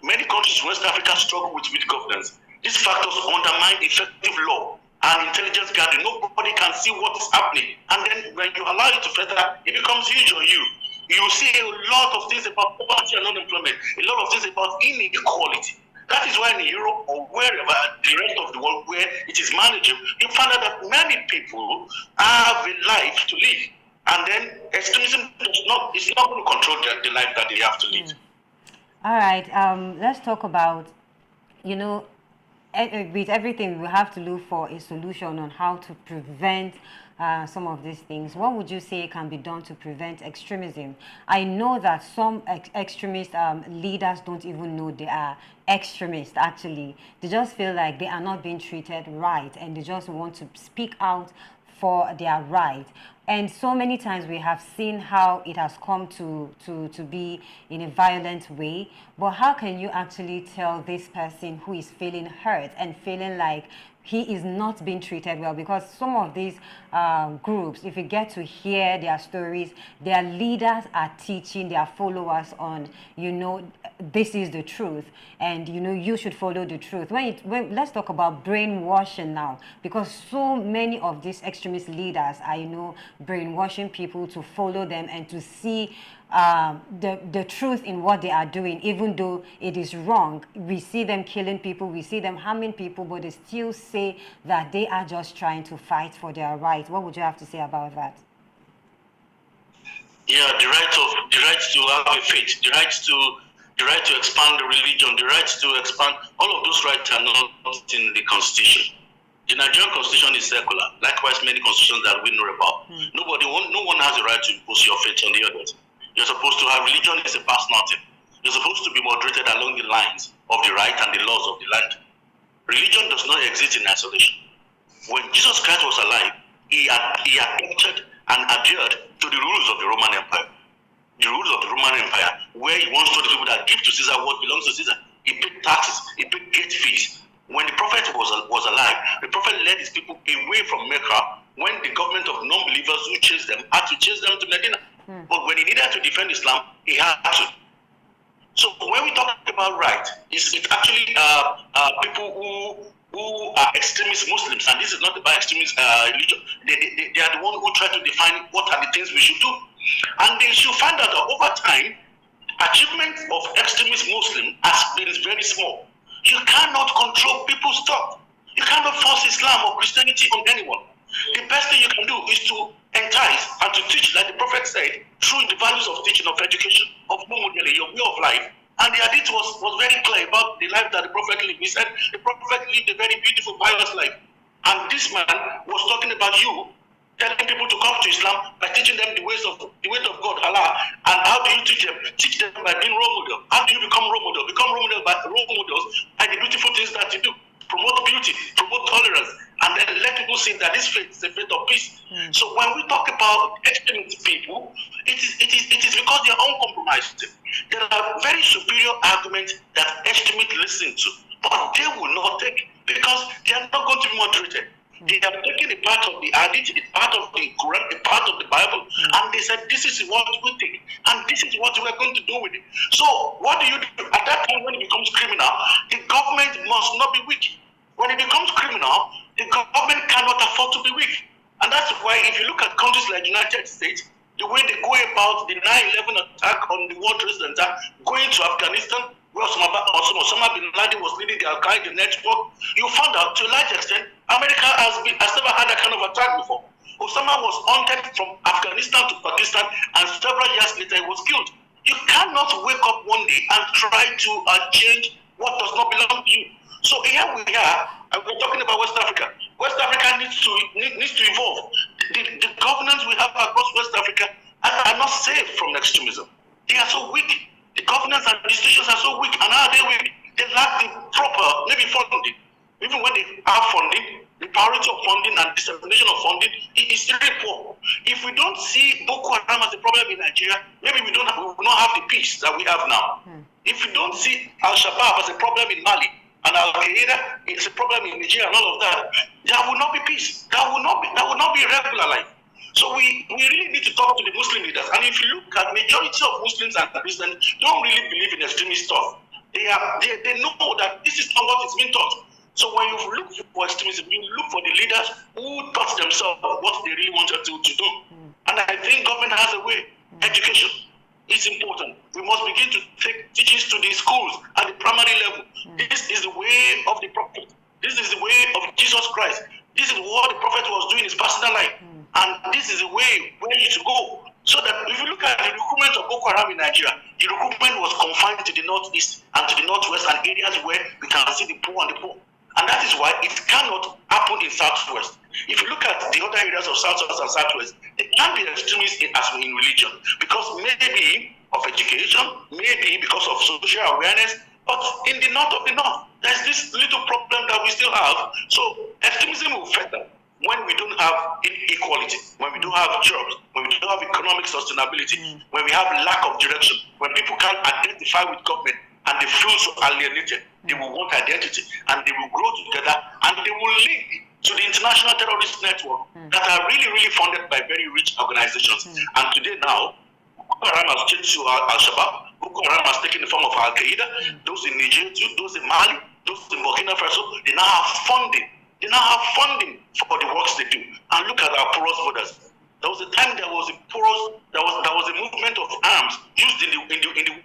Many countries in West Africa struggle with weak governance. These factors undermine effective law and intelligence gathering. Nobody can see what is happening. And then when you allow it to feather, it becomes huge on you. You see a lot of things about poverty and unemployment, a lot of things about inequality. That is why in Europe or wherever, the rest of the world where it is manageable, you find out that many people have a life to live. And then extremism is not going to control the life that they have to live. All right, let's talk about, with everything, we have to look for a solution on how to prevent some of these things. What would you say can be done to prevent extremism? I know that some extremist leaders don't even know they are extremists, actually. They just feel like they are not being treated right, and they just want to speak out for their right. And so many times we have seen how it has come to be in a violent way. But how can you actually tell this person who is feeling hurt and feeling like he is not being treated well? Because some of these groups, if you get to hear their stories, their leaders are teaching their followers on, this is the truth, and you should follow the truth. Let's talk about brainwashing now, because so many of these extremist leaders are, brainwashing people to follow them and to see the truth in what they are doing, even though it is wrong. We see them killing people, we see them harming people, but they still say that they are just trying to fight for their right. What would you have to say about that? Yeah, the right to have a faith, the right to expand the religion, the right to expand, all of those rights are not in the Constitution. The Nigerian Constitution is secular. Likewise, many constitutions that we know about. No one has the right to impose your faith on the others. You're supposed to have religion is a personal thing. You're supposed to be moderated along the lines of the right and the laws of the land. Religion does not exist in isolation. When Jesus Christ was alive, he adopted and adhered to the rules of the Roman Empire. The rules of the Roman Empire, where he once told people that give to Caesar what belongs to Caesar. He paid taxes, he paid gate fees. When the prophet was alive, the prophet led his people away from Mecca when the government of non-believers who chased them had to chase them to Medina. But when he needed to defend Islam, he had to. So when we talk about right, it's actually people who are extremist Muslims, and this is not about extremist religion. They are the ones who try to define what are the things we should do. And they should find out that over time, achievement of extremist Muslim has been very small. You cannot control people's thought. You cannot force Islam or Christianity on anyone. The best thing you can do is to entice and to teach, like the prophet said, through the values of teaching, of education, of modeling, your way of life. And the hadith was very clear about the life that the prophet lived. He said the prophet lived a very beautiful, pious life. And this man was talking about you, telling people to come to Islam by teaching them the ways of God, Allah. And how do you teach them? Teach them by being role model. How do you become role model? Become role models by the beautiful things that you do. Promote beauty, promote tolerance, and then let people see that this faith is a faith of peace. So when we talk about extremist people, it is because they are uncompromised. There are very superior arguments that extremists listen to, but they will not take because they are not going to be moderated. They have taken a part of the hadith, a part of the Quran, a part of the Bible, And they said, this is what we think, and this is what we're going to do with it. So what do? At that time, when it becomes criminal, the government must not be weak. When it becomes criminal, the government cannot afford to be weak. And that's why if you look at countries like the United States, the way they go about the 9/11 attack on the World Trade Center, going to Afghanistan, where Osama bin Laden was leading the Al-Qaeda network, you found out to a large extent, America has never had that kind of attack before. Osama was hunted from Afghanistan to Pakistan, and several years later he was killed. You cannot wake up one day and try to change what does not belong to you. So here we are, and we're talking about West Africa. West Africa needs to evolve. The governance we have across West Africa are not safe from extremism. They are so weak. The governance and institutions are so weak. And how are they weak? They lack the proper, maybe funding. Even when they have funding, the priority of funding and dissemination of funding is really poor. If we don't see Boko Haram as a problem in Nigeria, maybe we will not have the peace that we have now. If we don't see Al-Shabaab as a problem in Mali, and Al-Qaeda is a problem in Nigeria and all of that, there will not be peace. That will not be regular life. So we really need to talk to the Muslim leaders. And if you look at majority of Muslims and Christians don't really believe in extremist stuff. They know that this is not what is being taught. So when you look for extremism, you look for the leaders who taught themselves what they really wanted to do. And I think government has a way. Education is important. We must begin to take teachings to the schools at the primary level. This is the way of the prophet. This is the way of Jesus Christ. This is what the prophet was doing in his personal life. And this is the way where you should go. So that if you look at the recruitment of Boko Haram in Nigeria, the recruitment was confined to the northeast and to the northwest and areas where we can see the poor and the poor. And that is why it cannot happen in southwest. If you look at the other areas of southwest and southwest, there can be extremists in religion because maybe of education, maybe because of social awareness, but in the north of the north, there's this little problem that we still have. So extremism will feather when we don't have inequality, when we don't have jobs, when we don't have economic sustainability, when we have lack of direction, when people can't identify with government and they feel so alienated, they will want identity and they will grow together and they will link to the international terrorist network that are really, really funded by very rich organizations. And today now, Boko Haram has changed to Al-Shabaab. Boko Haram has taken the form of Al-Qaeda. Those in Nigeria, those in Mali, those in Burkina Faso, they now have funding. They now have funding for the works they do. And look at our porous borders. There was a time there was a movement of arms used in the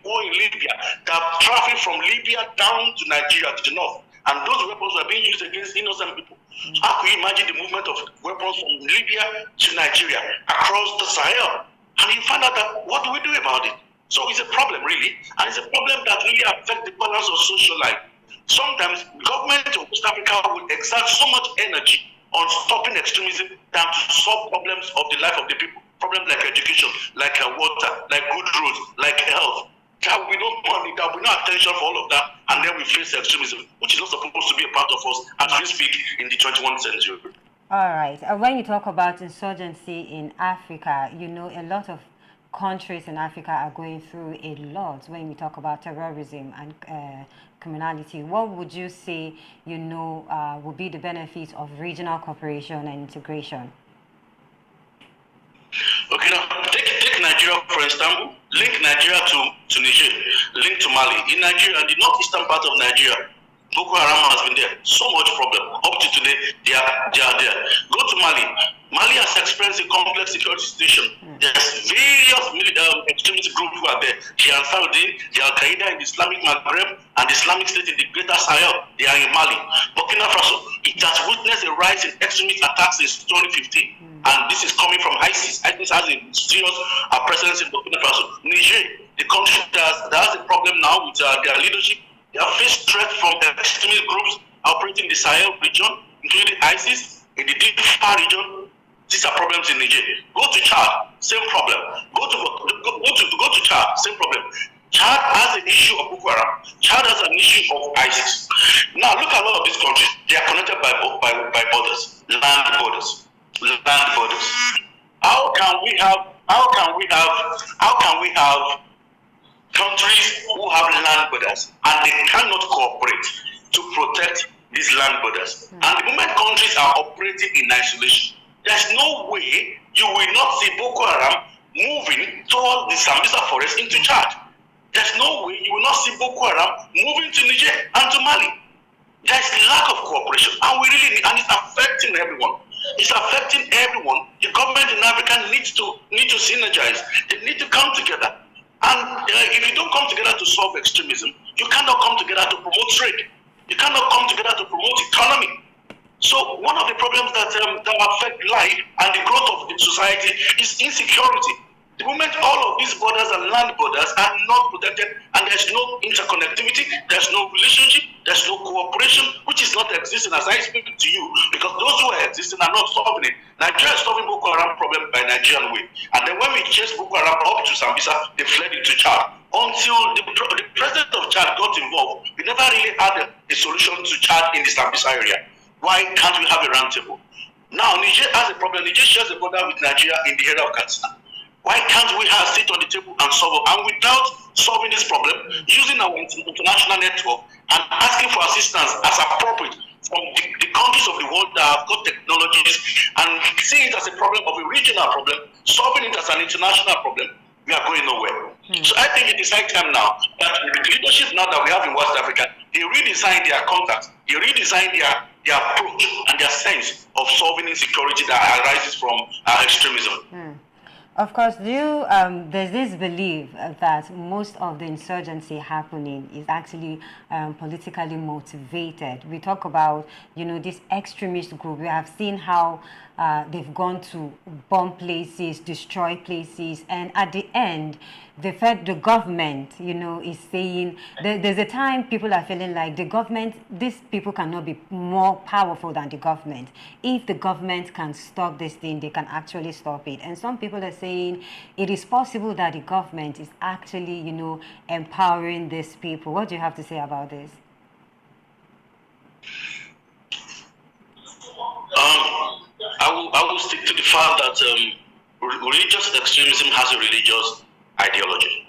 war in Libya that traveled from Libya down to Nigeria to the north. And those weapons were being used against innocent people. So how can you imagine the movement of weapons from Libya to Nigeria across the Sahel? And you find out that what do we do about it? So it's a problem really, and it's a problem that really affects the balance of social life. Sometimes government of West Africa will exert so much energy on stopping extremism than to solve problems of the life of the people. Problems like education, like water, like good roads, like health. There will be no money, there will be no attention for all of that, and then we face extremism, which is not supposed to be a part of us as we speak in the 21st century. All right. When you talk about insurgency in Africa, you know a lot of countries in Africa are going through a lot when we talk about terrorism and criminality. What would you say, you know, would be the benefits of regional cooperation and integration? Okay, now take Nigeria for Istanbul, link Nigeria to Niger, link to Mali. In Nigeria, the northeastern part of Nigeria, Boko Haram has been there. So much problem. Up to today, they are there. Go to Mali. Mali has experienced a complex security situation. There's various extremist groups who are there. The Ansarudin, the Al-Qaeda in the Islamic Maghreb, and the Islamic State in the Greater Sahel. They are in Mali. Burkina Faso, it has witnessed a rise in extremist attacks since 2015. And this is coming from ISIS. ISIS has a serious presence in Burkina Faso. Niger, the country that has a problem now with their leadership. They have faced threats from extremist groups operating in the Sahel region, including ISIS, in the Difa region. These are problems in Niger. Go to Chad, same problem. Go to Chad, same problem. Chad has an issue of Boko Haram. Chad has an issue of ISIS. Now look at a lot of these countries. They are connected by borders, land borders. How can we have countries who have land borders and they cannot cooperate to protect these land borders? And the moment countries are operating in isolation, there's no way you will not see Boko Haram moving towards the Sambisa forest into Chad. There's no way you will not see Boko Haram moving to Niger and to Mali. There's lack of cooperation, and we really need, and it's affecting everyone. It's affecting everyone. The government in Africa needs to synergize. They need to come together. And if you don't come together to solve extremism, you cannot come together to promote trade. You cannot come together to promote economy. So one of the problems that affect life and the growth of the society is insecurity. The moment all of these borders and land borders are not protected and there's no interconnectivity, there's no relationship, there's no cooperation, which is not existing as I speak to you, because those who are existing are not solving it. Nigeria is solving Boko Haram problem by Nigerian way. And then when we chased Boko Haram up to Sambisa, they fled into Chad. Until the president of Chad got involved, we never really had a solution to Chad in the Sambisa area. Why can't we have a round table? Now, Niger has a problem. Niger shares the border with Nigeria in the area of Katsina. Why can't we have sit on the table and solve it? And without solving this problem, using our international network and asking for assistance as appropriate from the countries of the world that have got technologies and see it as a problem of a regional problem, solving it as an international problem, we are going nowhere. So I think it is high time now that the leadership now that we have in West Africa, they redesign their contacts, they redesign their approach and their sense of solving insecurity that arises from extremism. Of course, there's this belief that most of the insurgency happening is actually politically motivated. We talk about, this extremist group. We have seen how they've gone to bomb places, destroy places, and at the end, the government, is saying there's a time people are feeling like the government, these people cannot be more powerful than the government. If the government can stop this thing, they can actually stop it. And some people are saying it is possible that the government is actually, empowering these people. What do you have to say about this? I will stick to the fact that religious extremism has a religious ideology.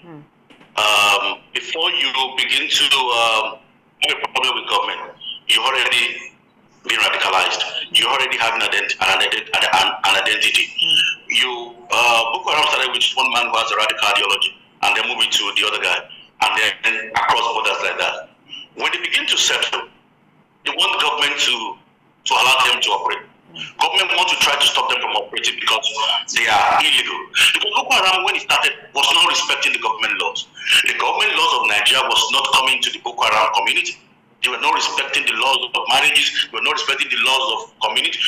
Before you begin to have a problem with government, you already been radicalized. You already have an identity. Boko Haram started with one man who has a radical ideology, and then moving to the other guy, and then across borders like that. When they begin to settle, they want the government to allow them to operate. Government want to try to stop them from operating because they are illegal. Because Boko Haram, when it started, was not respecting the government laws. The government laws of Nigeria was not coming to the Boko Haram community. They were not respecting the laws of marriages. They were not respecting the laws of community,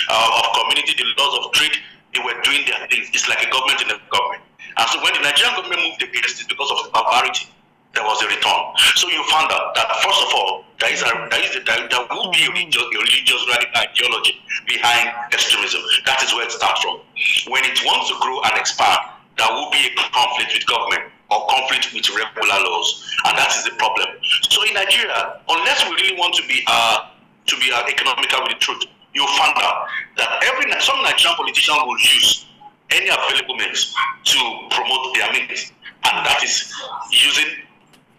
the laws of trade. They were doing their things. It's like a government in a government. And so when the Nigerian government moved against it because of the barbarity, there was a return. So you found out that first of all, there will be a religious radical ideology behind extremism. That is where it starts from. When it wants to grow and expand, there will be a conflict with government or conflict with regular laws, and that is the problem. So in Nigeria, unless we really want to be economical with the truth, you'll find out that some Nigerian politicians will use any available means to promote their means, and that is using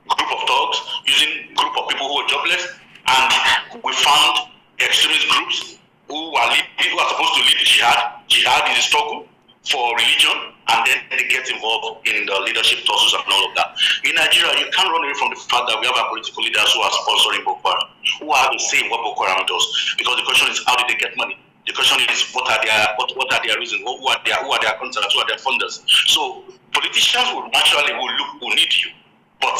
group of thugs, using group of people who are jobless, and we found extremist groups who are supposed to lead the jihad. Jihad is a struggle for religion, and then they get involved in the leadership tussles and all of that. In Nigeria, you can't run away from the fact that we have our political leaders who are sponsoring Boko Haram, who are the same what Boko Haram does. Because the question is, how did they get money? The question is, what are their reasons? Who are their contacts? Who are their funders? So politicians will need you, but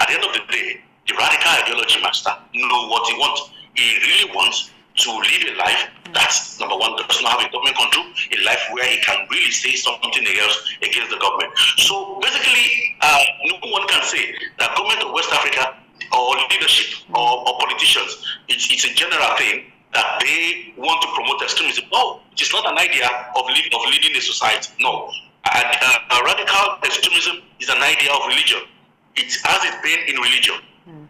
at the end of the day, the radical ideology master know what he wants. He really wants to live a life that's, number one, does not have a government control, a life where he can really say something else against the government. So basically, no one can say that government of West Africa or leadership or politicians, it's a general thing that they want to promote extremism. No, it is not an idea of leading a society. No. Radical extremism is an idea of religion. It has its been in religion.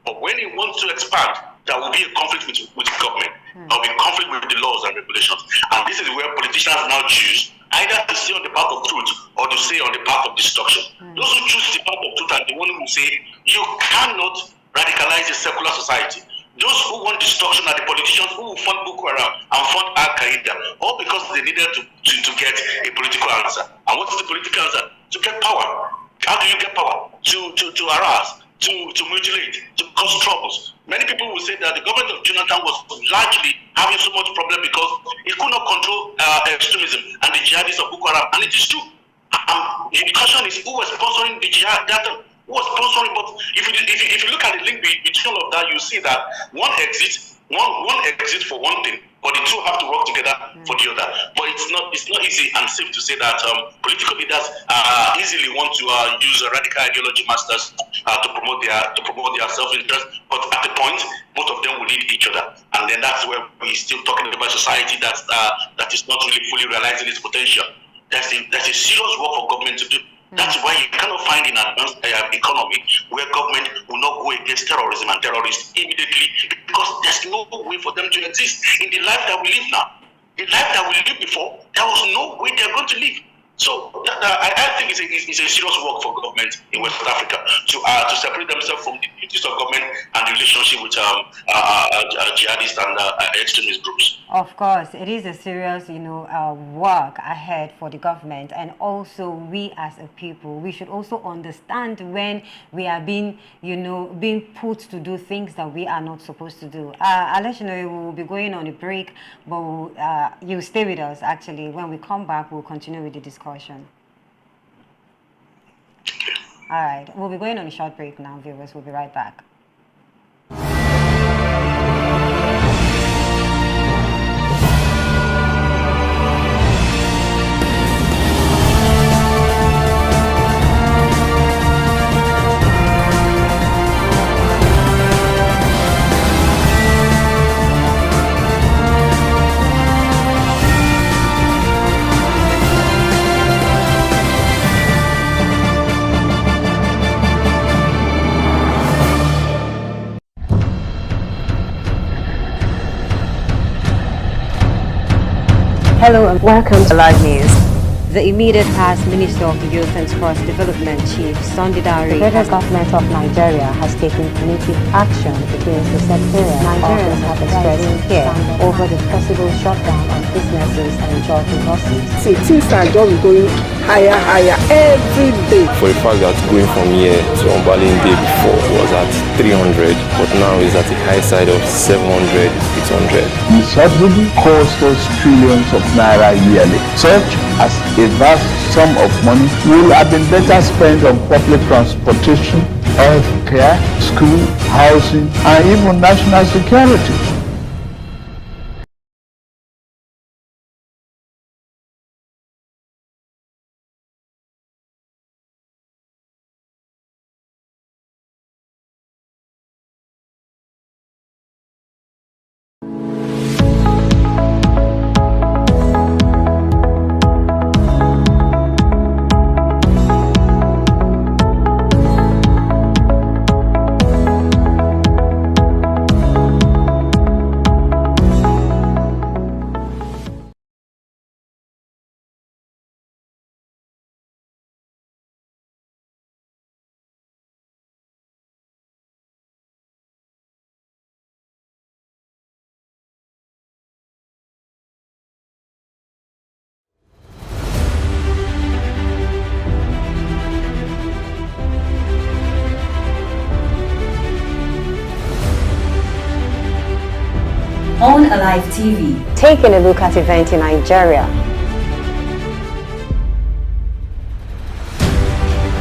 But when it wants to expand, there will be a conflict with government. There will be a conflict with the laws and regulations. And this is where politicians now choose either to stay on the path of truth or to stay on the path of destruction. Those who choose the path of truth are the ones who say you cannot radicalize a secular society. Those who want destruction are the politicians who will fund Boko Haram and fund Al Qaeda, all because they needed to get a political answer. And what is the political answer? To power. How do you get power? To harass, to mutilate, to cause troubles. Many people will say that the government of Jonathan was largely having so much problem because it could not control extremism and the jihadists of Boko Haram, and it is true. The question is, who was sponsoring the jihad? Who was sponsoring? But if you look at the link between all of that, you see that one exists for one thing, but the two have to work together for the other. But it's not easy and safe to say that political leaders easily want to use radical ideology masters to promote their self-interest. But at the point, both of them will need each other, and then that's where we're still talking about society that is not really fully realizing its potential. That's a serious work for government to do. That's why you cannot find in advanced economy where government will not go against terrorism and terrorists immediately, because there's no way for them to exist in the life that we live now. The life that we lived before, there was no way they're going to live. So I think it's a serious work for government in West Africa to separate themselves from the duties of government and the relationship with jihadists and extremist groups. Of course, it is a serious, work ahead for the government, and also we as a people, we should also understand when we are being put to do things that we are not supposed to do. I'll let you know we will be going on a break, but you stay with us. Actually, when we come back, we'll continue with the discussion. All right, we'll be going on a short break now, viewers. We'll be right back. Hello and welcome to Live News. The immediate past Minister of the Youth and Sports Development Chief Sunday Dare, the federal government of Nigeria has taken punitive action against the secretariat. Nigerians have expressed fear over the possible shutdown of businesses and job losses. See, things are just going higher every day. For the fact that going from here to Ombalinde before was at 300, but now is at the high side of 700, 800. The subsidy costs us trillions of naira yearly. Such as a vast sum of money will have been better spent on public transportation, health care, school, housing, and even national security. On Alive TV, taking a look at events in Nigeria.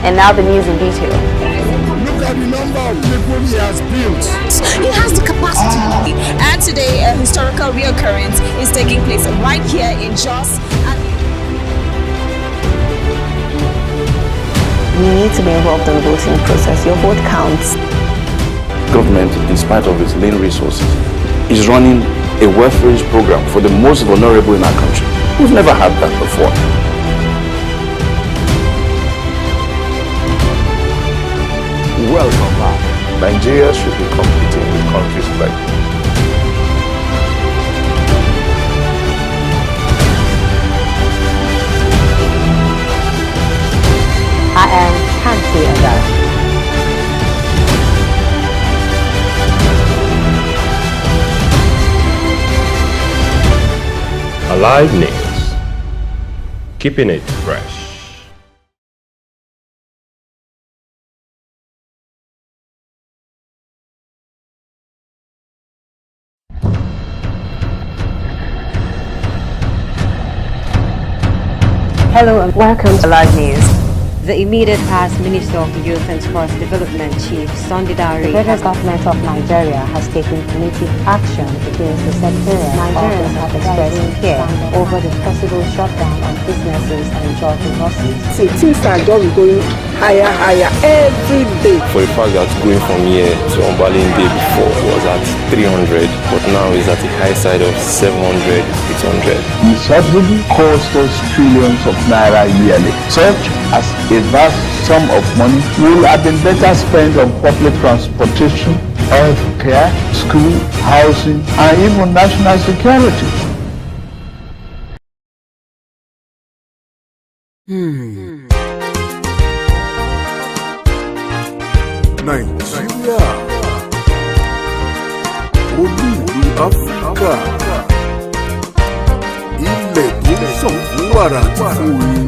And now the news in detail. Look at the number of people he has built. He has the capacity. And today, a historical reoccurrence is taking place right here in Jos. You need to be involved in the voting process. Your vote counts. Government, in spite of its lean resources, is running a welfare program for the most vulnerable in our country. We've never had that before. Welcome back. Nigeria should be competing with countries like I am Tanti Azar. Alive News, keeping it fresh. Hello and welcome to Live News. The immediate past Minister of Youth and Sports Development Chief Sunday Dare, the federal government of Nigeria has taken punitive action against the secretariat. Nigerians have expressed fear over the possible shutdown of businesses and job losses. See, things are just going higher every day. For the fact that going from here to Ombalinde before was at 300, but now is at the high side of 700, 800. The subsidy costs us trillions of naira yearly. Such as a vast sum of money will have been better spent on public transportation, health care, school, housing, and even national security. Nàìjíríà, olú ìlú Áfíríkà, ilẹ̀ tó ń ṣàn fún wàrà àti fún oyin.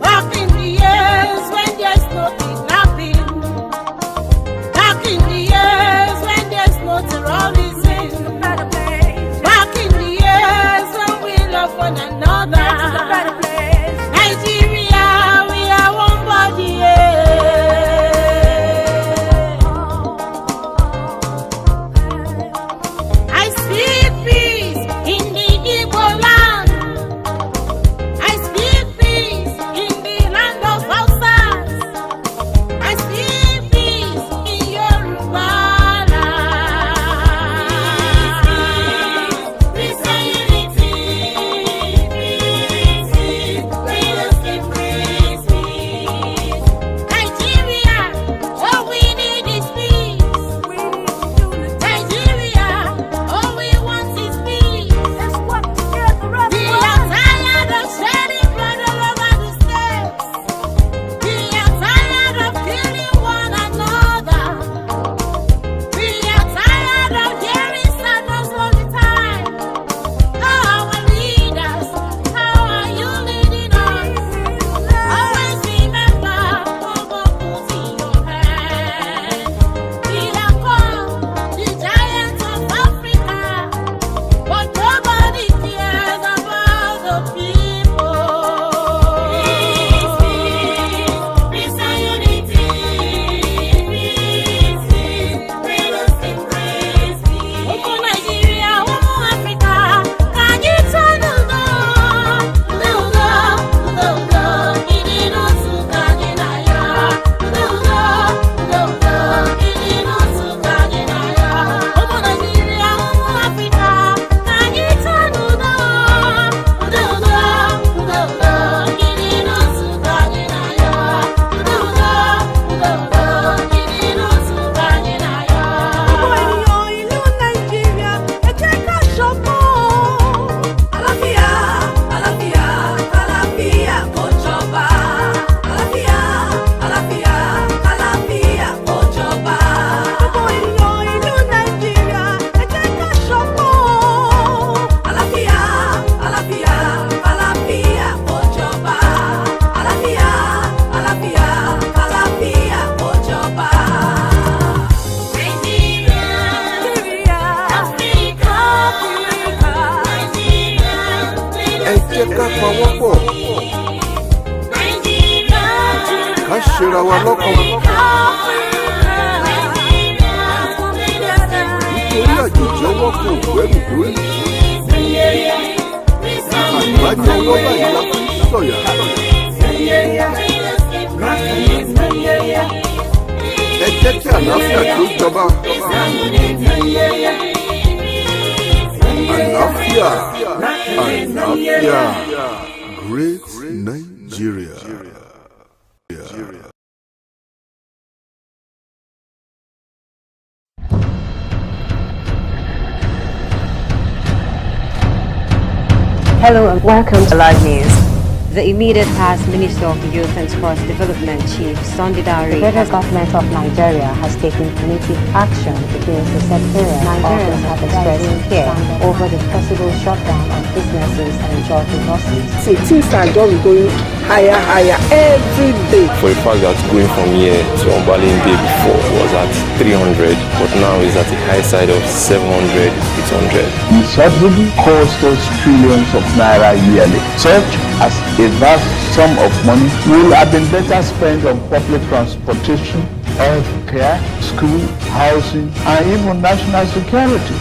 Back in the years pawọ́pọ̀ ká ṣera wa lọ́kàn nítorí àjòjì ọwọ́ kò gbẹ́rù lórí àgbájọ ọwọ́ báyìí la fi ń sọ̀yà. Ẹ jẹ́ kí àlàáfíà tó jọba. Àlàáfíà, àlàáfíà. Great Nigeria. Hello and welcome to Live News. The immediate past Minister of Youth and Sports Development Chief Sunday Dare, the federal government of Nigeria has taken punitive action against the sectarian. Nigerians have expressed fear over the possible shutdown of businesses and job losses. See, things are just going higher every day. For a fact that going from here to Ombalinde before was at 300, but now is at the high side of 700, 800. The subsidy costs us trillions of naira yearly. Such as a vast sum of money will have been better spent on public transportation, health care, school, housing, and even national security.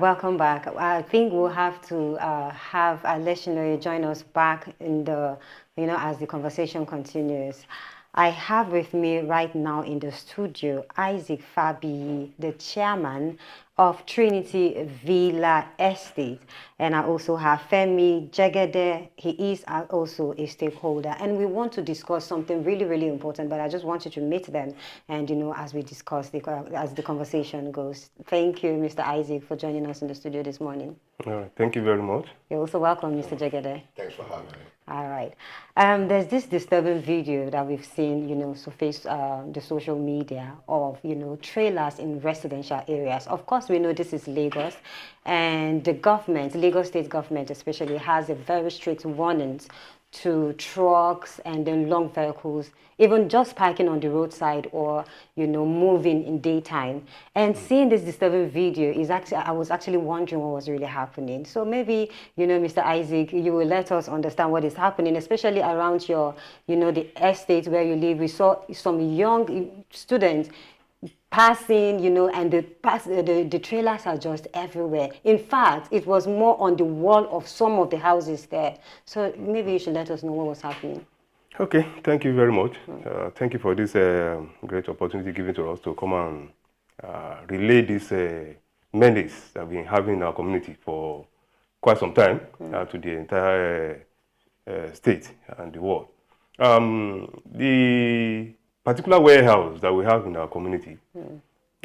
Welcome back. I think we'll have to have Aleshinore join us back in the, as the conversation continues. I have with me right now in the studio Isaac Fabiyi, the chairman of Trinity Villa Estate. And I also have Femi Jegede. He is also a stakeholder. And we want to discuss something really, really important, but I just want you to meet them and, as we discuss, as the conversation goes. Thank you, Mr. Isaac, for joining us in the studio this morning. Thank you very much. You're also welcome, Mr. Jegede. Thanks for having me. All right. There's this disturbing video that we've seen, surface the social media of, trailers in residential areas. Of course, we know this is Lagos, and the government, Lagos State government especially, has a very strict warnings to trucks and then long vehicles, even just parking on the roadside or, moving in daytime. And seeing this disturbing video is actually, I was actually wondering what was really happening. So maybe, Mr. Isaac, you will let us understand what is happening, especially around your, the estate where you live. We saw some young students passing, and the trailers are just everywhere. In fact, it was more on the wall of some of the houses there. So maybe you should let us know what was happening. Okay, thank you very much. Thank you for this great opportunity given to us to come and relay this menace that we've been having in our community for quite some time to the entire state and the world. The particular warehouse that we have in our community,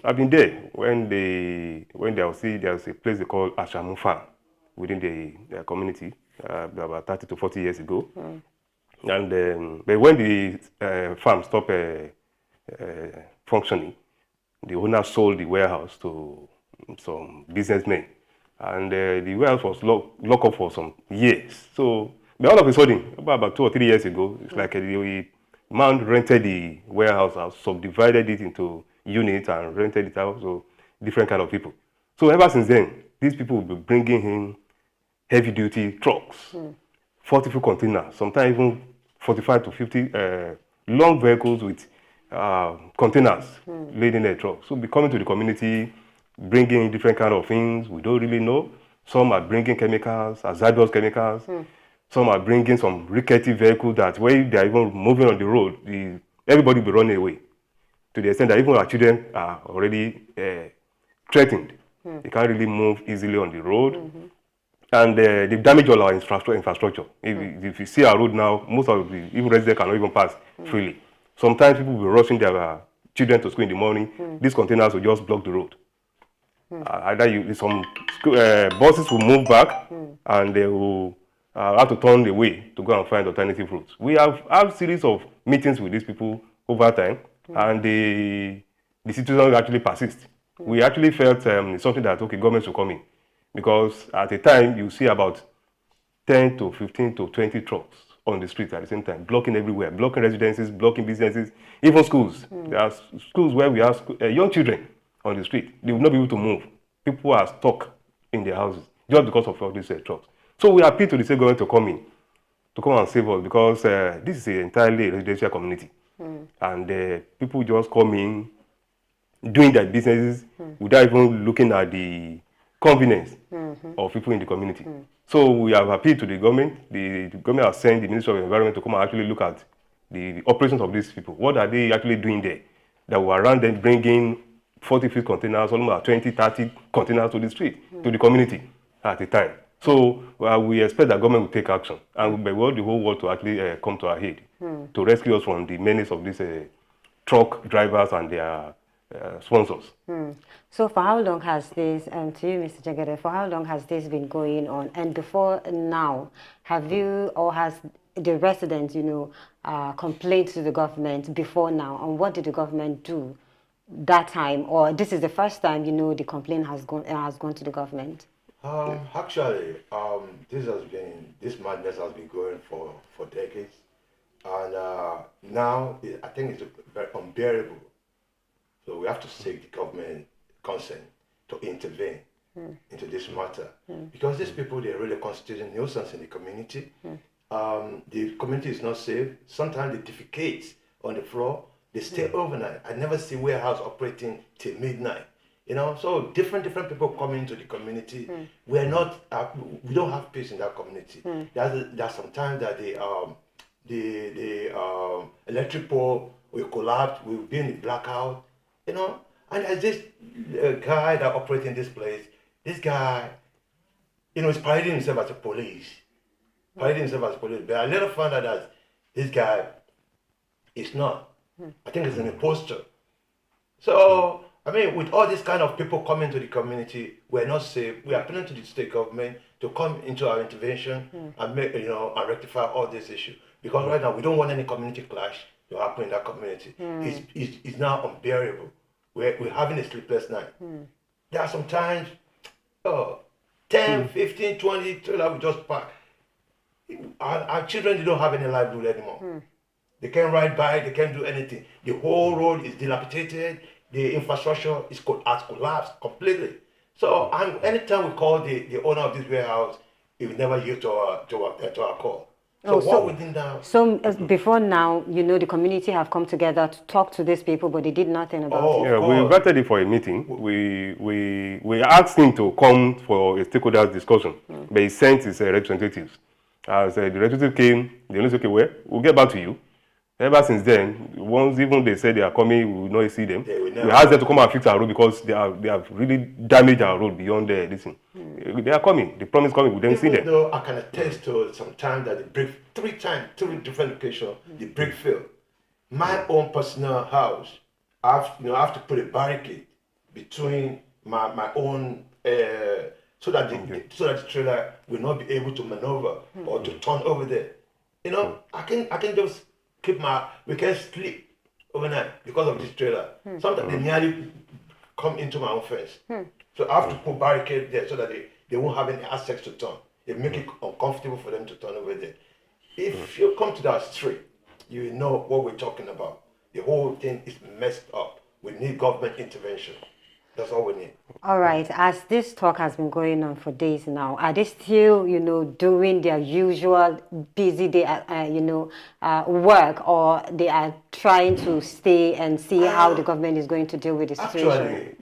I've been there when there's a place they call Ashamu Farm within the community about 30 to 40 years ago. And but when the farm stopped functioning, the owner sold the warehouse to some businessmen. And the warehouse was locked up for some years. So, but all of a sudden, about 2 or 3 years ago, it's like the man rented the warehouse out, subdivided it into units and rented it out to different kind of people. So ever since then, these people will be bringing in heavy-duty trucks, 40-foot containers, sometimes even 45 to 50 long vehicles with containers laden in a truck. So be coming to the community, bringing in different kind of things we don't really know. Some are bringing chemicals, hazardous chemicals. Some are bringing some rickety vehicles that when they are even moving on the road, everybody will be running away. To the extent that even our children are already threatened. They can't really move easily on the road. And they damage all our infrastructure. If you see our road now, most of the even residents cannot even pass freely. Sometimes people will be rushing their children to school in the morning. These containers will just block the road. Either some buses will move back and they will have to turn away to go and find alternative routes. We have a series of meetings with these people over time, and the situation actually persists. We actually felt something that, okay, government should come in. Because at a time, you see about 10 to 15 to 20 trucks on the streets at the same time, blocking everywhere, blocking residences, blocking businesses, even schools. There are schools where we have young children on the street. They will not be able to move. People are stuck in their houses just because of all these trucks. So we appeal to the state government to come in, to come and save us, because this is an entirely residential community. And people just come in, doing their businesses without even looking at the convenience of people in the community. So we have appealed to the government. The government has sent the Ministry of Environment to come and actually look at the operations of these people. What are they actually doing there? That will around them bringing 40-foot containers, almost 20, 30 containers to the street, to the community at the time. So we expect that government will take action, and we want the whole world to actually come to our aid to rescue us from the menace of these truck drivers and their sponsors. So for how long has this, to you, Mr. Jegede, for how long has this been going on? And before now, have you, or has the residents, complained to the government before now? And what did the government do that time? Or this is the first time, the complaint has gone to the government? Actually, this madness has been going for decades. And now, I think it's very unbearable. So we have to seek the government consent to intervene into this matter. Because these people, they're really constituting nuisance in the community. The community is not safe. Sometimes they defecate on the floor. They stay overnight. I never see warehouse operating till midnight. So different people come into the community. We don't have peace in that community. There's sometimes that the electric pole will collapse. We'll be in the blackout. And there's this guy that operates in this place. This guy, is parading himself as a police. But I later found out that this guy is not. I think he's an imposter. So, with all this kind of people coming to the community, we're not safe. We are appealing to the state government to come into our intervention and make, and rectify all this issue. Because right now, we don't want any community clash to happen in that community. It's now unbearable. We're having a sleepless night. There are sometimes 10, 15, 20 trailers we just park. Our children, they don't have any livelihood anymore. They can't ride by, they can't do anything. The whole road is dilapidated. The infrastructure has collapsed completely. So anytime we call the owner of this warehouse, he will never yield to our call. So before now, the community have come together to talk to these people, but they did nothing about it. Yeah, we invited him for a meeting. We asked him to come for a stakeholders discussion, but he sent his representatives. As the representative came, they only said, okay, we'll get back to you. Ever since then, once even they said they are coming, we will not see them. We asked them to come and fix our road because they have really damaged our road beyond this thing. They are coming. They promise coming. We didn't see them. Though I can attest to some time that they break three different locations, the break failed. My own personal house, I have to put a barricade between my own so that the trailer will not be able to maneuver or to turn over there. I can just we can sleep overnight because of this trailer. Sometimes they nearly come into my own fence. So I have to put barricade there so that they won't have any access to turn. It make it uncomfortable for them to turn over there. If you come to that street, you know what we're talking about. The whole thing is messed up. We need government intervention. That's all we need. All right. As this talk has been going on for days now, are they still, doing their usual busy day, work, or they are trying to stay and see how the government is going to deal with the situation?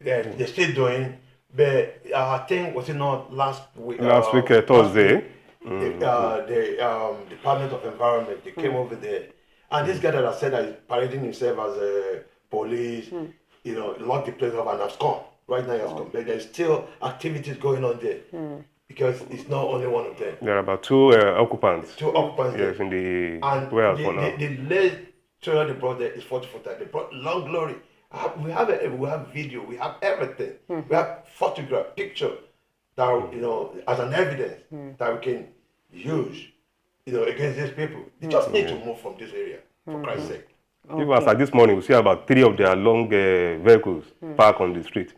Actually, they're still doing, but I think, was it not last week? Thursday. The Department of Environment, they came over there. And this guy that I said that is parading himself as a police, locked the place up and has gone. Right now he has gone. But there's still activities going on there. Because it's not only one of them. There are about two occupants. Two occupants. Yes, in the warehouse for now. The latest trailer they brought there is 40-footer. They brought Long Glory. We have video, we have everything. We have photograph, picture that as an evidence that we can use, against these people. They just need to move from this area, for Christ's sake. Even as this morning, we see about 3 of their long vehicles parked on the street.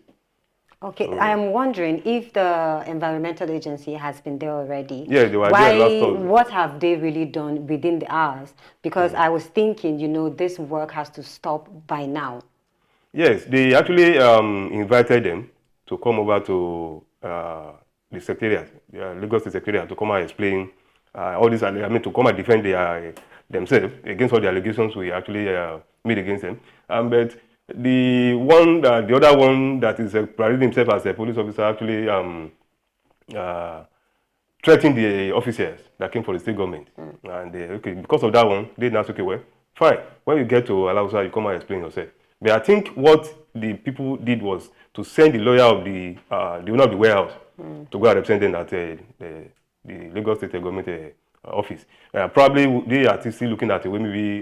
Okay, I am wondering if the environmental agency has been there already. Yeah, they were there last Thursday. What have they really done within the hours? Because I was thinking, this work has to stop by now. Yes, they actually invited them to come over to the secretariat, Lagos State Secretariat, to come and explain all this, to come and defend themselves against all the allegations we actually made against them. But the other one that is parading himself as a police officer actually threatened the officers that came for the state government. And because of that one, they now said, okay, well, fine. When you get to Alausa, you come and explain yourself. But I think what the people did was to send the lawyer of the owner of the warehouse to go and represent them at the Lagos State government office. Probably they are still looking at the way maybe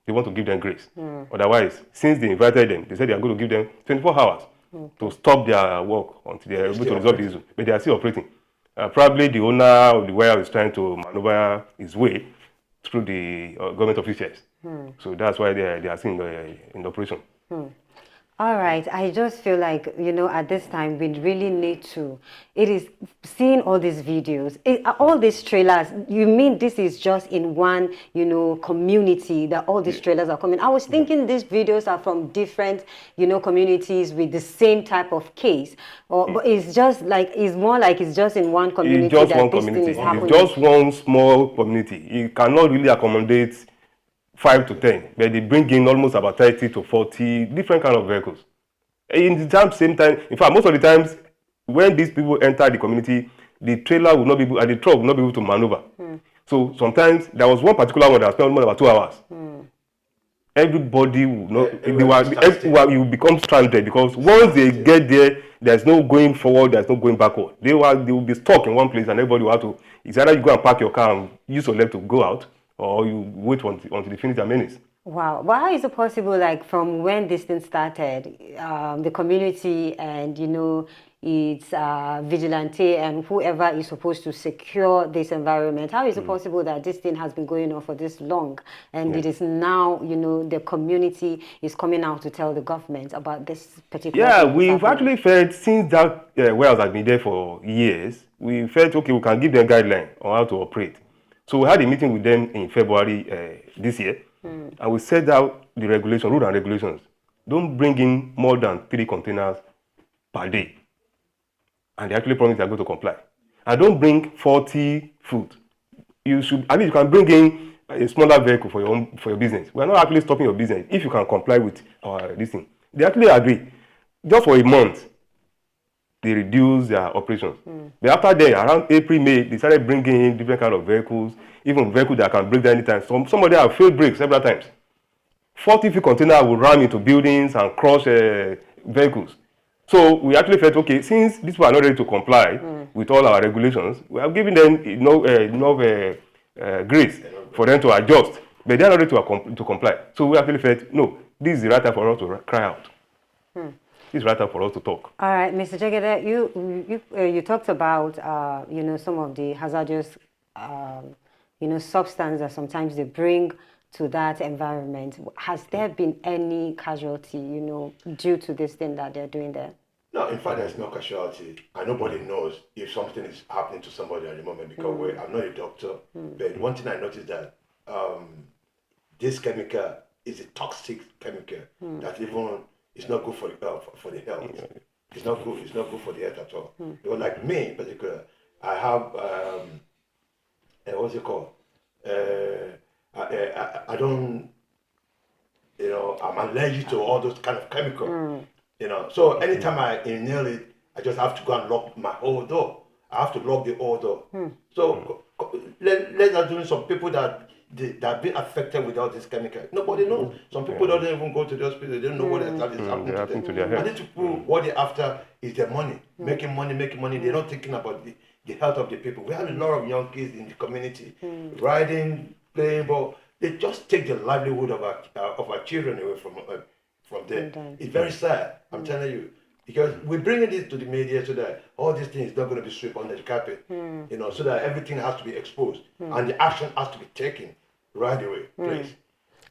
they want to give them grace. Otherwise, since they invited them, they said they are going to give them 24 hours to stop their work until they are able to resolve the issue. But they are still operating. Probably the owner of the warehouse is trying to maneuver his way through the government officials. So that's why they are still in operation. All right. I just feel like, at this time, we really need to. It is seeing all these videos, all these trailers. You mean this is just in one, community that all these trailers are coming? I was thinking these videos are from different, communities with the same type of case. But it's just like, it's more like it's just in one community. It's just one community. It's just one small community. It cannot really accommodate 5 to 10, but they bring in almost about 30 to 40 different kind of vehicles. In the same time, in fact, most of the times when these people enter the community, the trailer will not be able, and the truck will not be able to maneuver. So sometimes there was one particular one that spent almost about 2 hours. Everybody will not, you become stranded because once they get there, there's no going forward, there's no going backward. They will be stuck in one place, and everybody will have to. It's either you go and park your car and use your leg to go out, or you wait until they finish their minutes. Wow. Well, how is it possible, like, from when this thing started, the community and, it's vigilante and whoever is supposed to secure this environment, how is it possible that this thing has been going on for this long? And it is now, the community is coming out to tell the government about this particular Yeah, we've actually felt, since that warehouse has been there for years, we felt, okay, we can give them guidelines on how to operate. So we had a meeting with them in February this year, and we set out the rules and regulations. Don't bring in more than 3 containers per day. And they actually promised they are going to comply. And don't bring 40 food. You should, at least you can bring in a smaller vehicle for your business. We are not actually stopping your business if you can comply with this thing. They actually agree. Just for a month, they reduced their operations. But after that, around April, May, they started bringing in different kind of vehicles, even vehicles that can break down anytime. Some of them have failed brakes several times. 40-foot container will ram into buildings and crush vehicles. So we actually felt, okay, since these people are not ready to comply with all our regulations, we are giving them enough grace for them to adjust. But they are not ready to comply. So we actually felt, no, this is the right time for us to cry out. It's right time for us to talk. All right, Mr. Jegede, you talked about some of the hazardous substances that sometimes they bring to that environment. Has there been any casualty, you know, due to this thing that they're doing there? No, in fact, there's no casualty, and nobody knows if something is happening to somebody at the moment because I'm not a doctor. But one thing I noticed that this chemical is a toxic chemical that even is not good for the health. It's not good. It's not good for the health at all. Because like me in particular, I have what's it called? I don't, you know, I'm allergic to all those kind of chemicals. You know, so anytime I inhale it, I just have to go and lock my whole door. I have to lock the whole door. So let's assume some people that have been affected with all this chemical. Nobody knows. Some people don't even go to the hospital. They don't know what exactly is happening to them. And these people, what they're after is their money, making money. They're not thinking about the health of the people. We have a lot of young kids in the community, riding, playing ball. They just take the livelihood of our children away from them. It's very sad, I'm telling you. Because we're bringing this to the media so that all these things are not going to be swept under the carpet, you know, so that everything has to be exposed and the action has to be taken right away, please.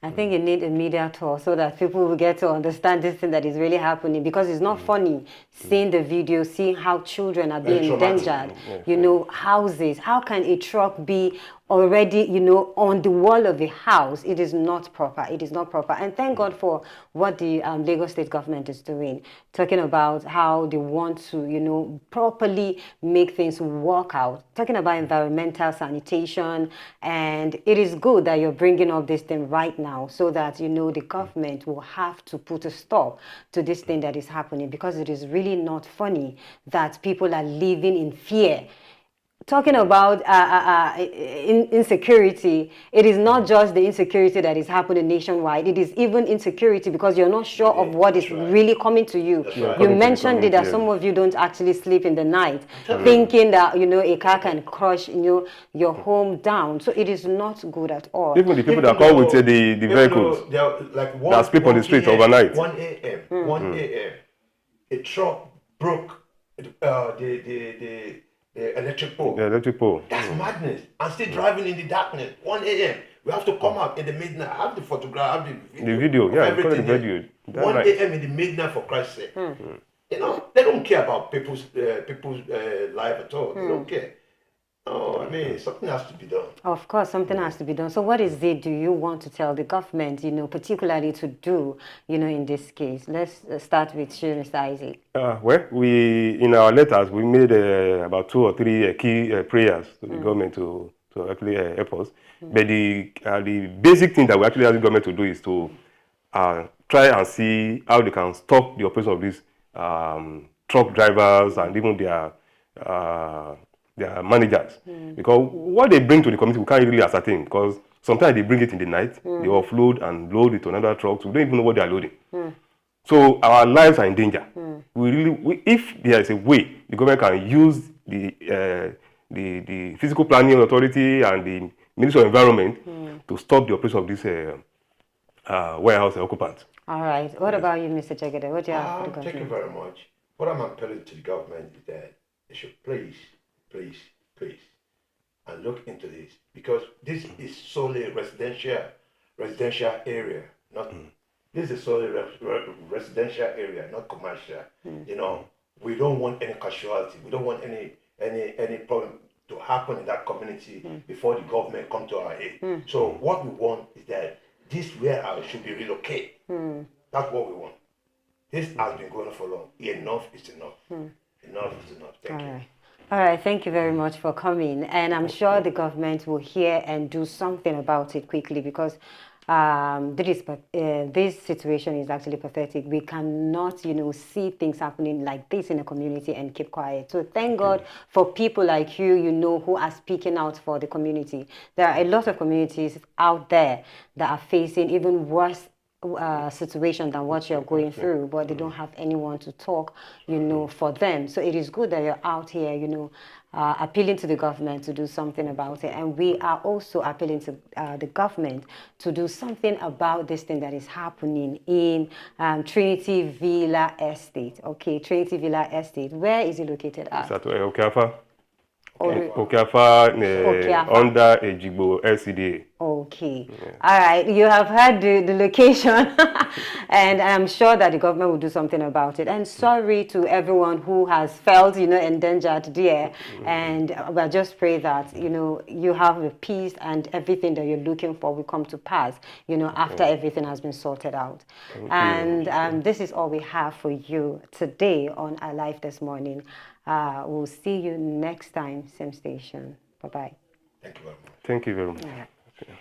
I think you need a media tour so that people will get to understand this thing that is really happening, because it's not funny seeing the video, seeing how children are being endangered, you know, houses. How can a truck be already, you know, on the wall of a house? It is not proper. It is not proper. And thank God for what the Lagos state government is doing, talking about how they want to, you know, properly make things work out, talking about environmental sanitation. And it is good that you're bringing up this thing right now so that, you know, the government will have to put a stop to this thing that is happening, because it is really not funny that people are living in fear. Talking about insecurity, it is not just the insecurity that is happening nationwide. It is even insecurity because you're not sure of what is really coming to you. You mentioned it that some of you don't actually sleep in the night, thinking that, you know, a car can crush, you know, your home down. So it is not good at all. Even the people that come with the vehicles that sleep on the street overnight. 1 a.m. A truck broke the electric pole. The electric pole. That's madness. I'm still driving in the darkness. 1 a.m. We have to come out in the midnight. I have the photograph, I have the video. Yeah, you call it the video. 1 a.m. in the midnight, for Christ's sake. You know, they don't care about people's life at all. They don't care. Oh, I mean, something has to be done. Of course, something has to be done. So what is it do you want to tell the government, you know, particularly to do, you know, in this case? Let's start with you, Mr. Isaac. Well, in our letters, we made about 2 or 3 key prayers to the government to actually help us. But the basic thing that we actually ask the government to do is to try and see how they can stop the operation of these truck drivers and even their managers, because what they bring to the community we can't really ascertain, because sometimes they bring it in the night, they offload and load it to another truck, so we don't even know what they are loading. So our lives are in danger. If there is a way the government can use the physical planning authority and the Ministry of Environment to stop the operation of this warehouse occupants. All right. What about you, Mr. Jegede? What do you have for the government? Thank you very much. What I'm appealing to the government is that they should please, and look into this, because this is solely residential area, not this is solely residential area, not commercial. You know, we don't want any casualty. We don't want any problem to happen in that community before the government come to our aid. So what we want is that this warehouse should be relocated. That's what we want. This has been going on for long. Enough is enough. Enough is enough. Thank you. All right, thank you very much for coming. And I'm sure the government will hear and do something about it quickly, because this situation is actually pathetic. We cannot, you know, see things happening like this in a community and keep quiet. So thank God for people like you, you know, who are speaking out for the community. There are a lot of communities out there that are facing even worse situation than what you're going through, but they don't have anyone to talk, you know, for them. So it is good that you're out here, you know, appealing to the government to do something about it. And we are also appealing to the government to do something about this thing that is happening in Trinity Villa Estate. Okay, Trinity Villa Estate. Where is it located at? It's at Okafa. Okafa under Ejigbo LCDA. Okay. All right. You have heard the location, and I'm sure that the government will do something about it. And sorry to everyone who has felt, endangered there. And I just pray that, you have the peace and everything that you're looking for will come to pass, after everything has been sorted out. And this is all we have for you today on Our Life This Morning. We'll see you next time, same station. Bye-bye. Thank you very much. Thank you very much. Yeah.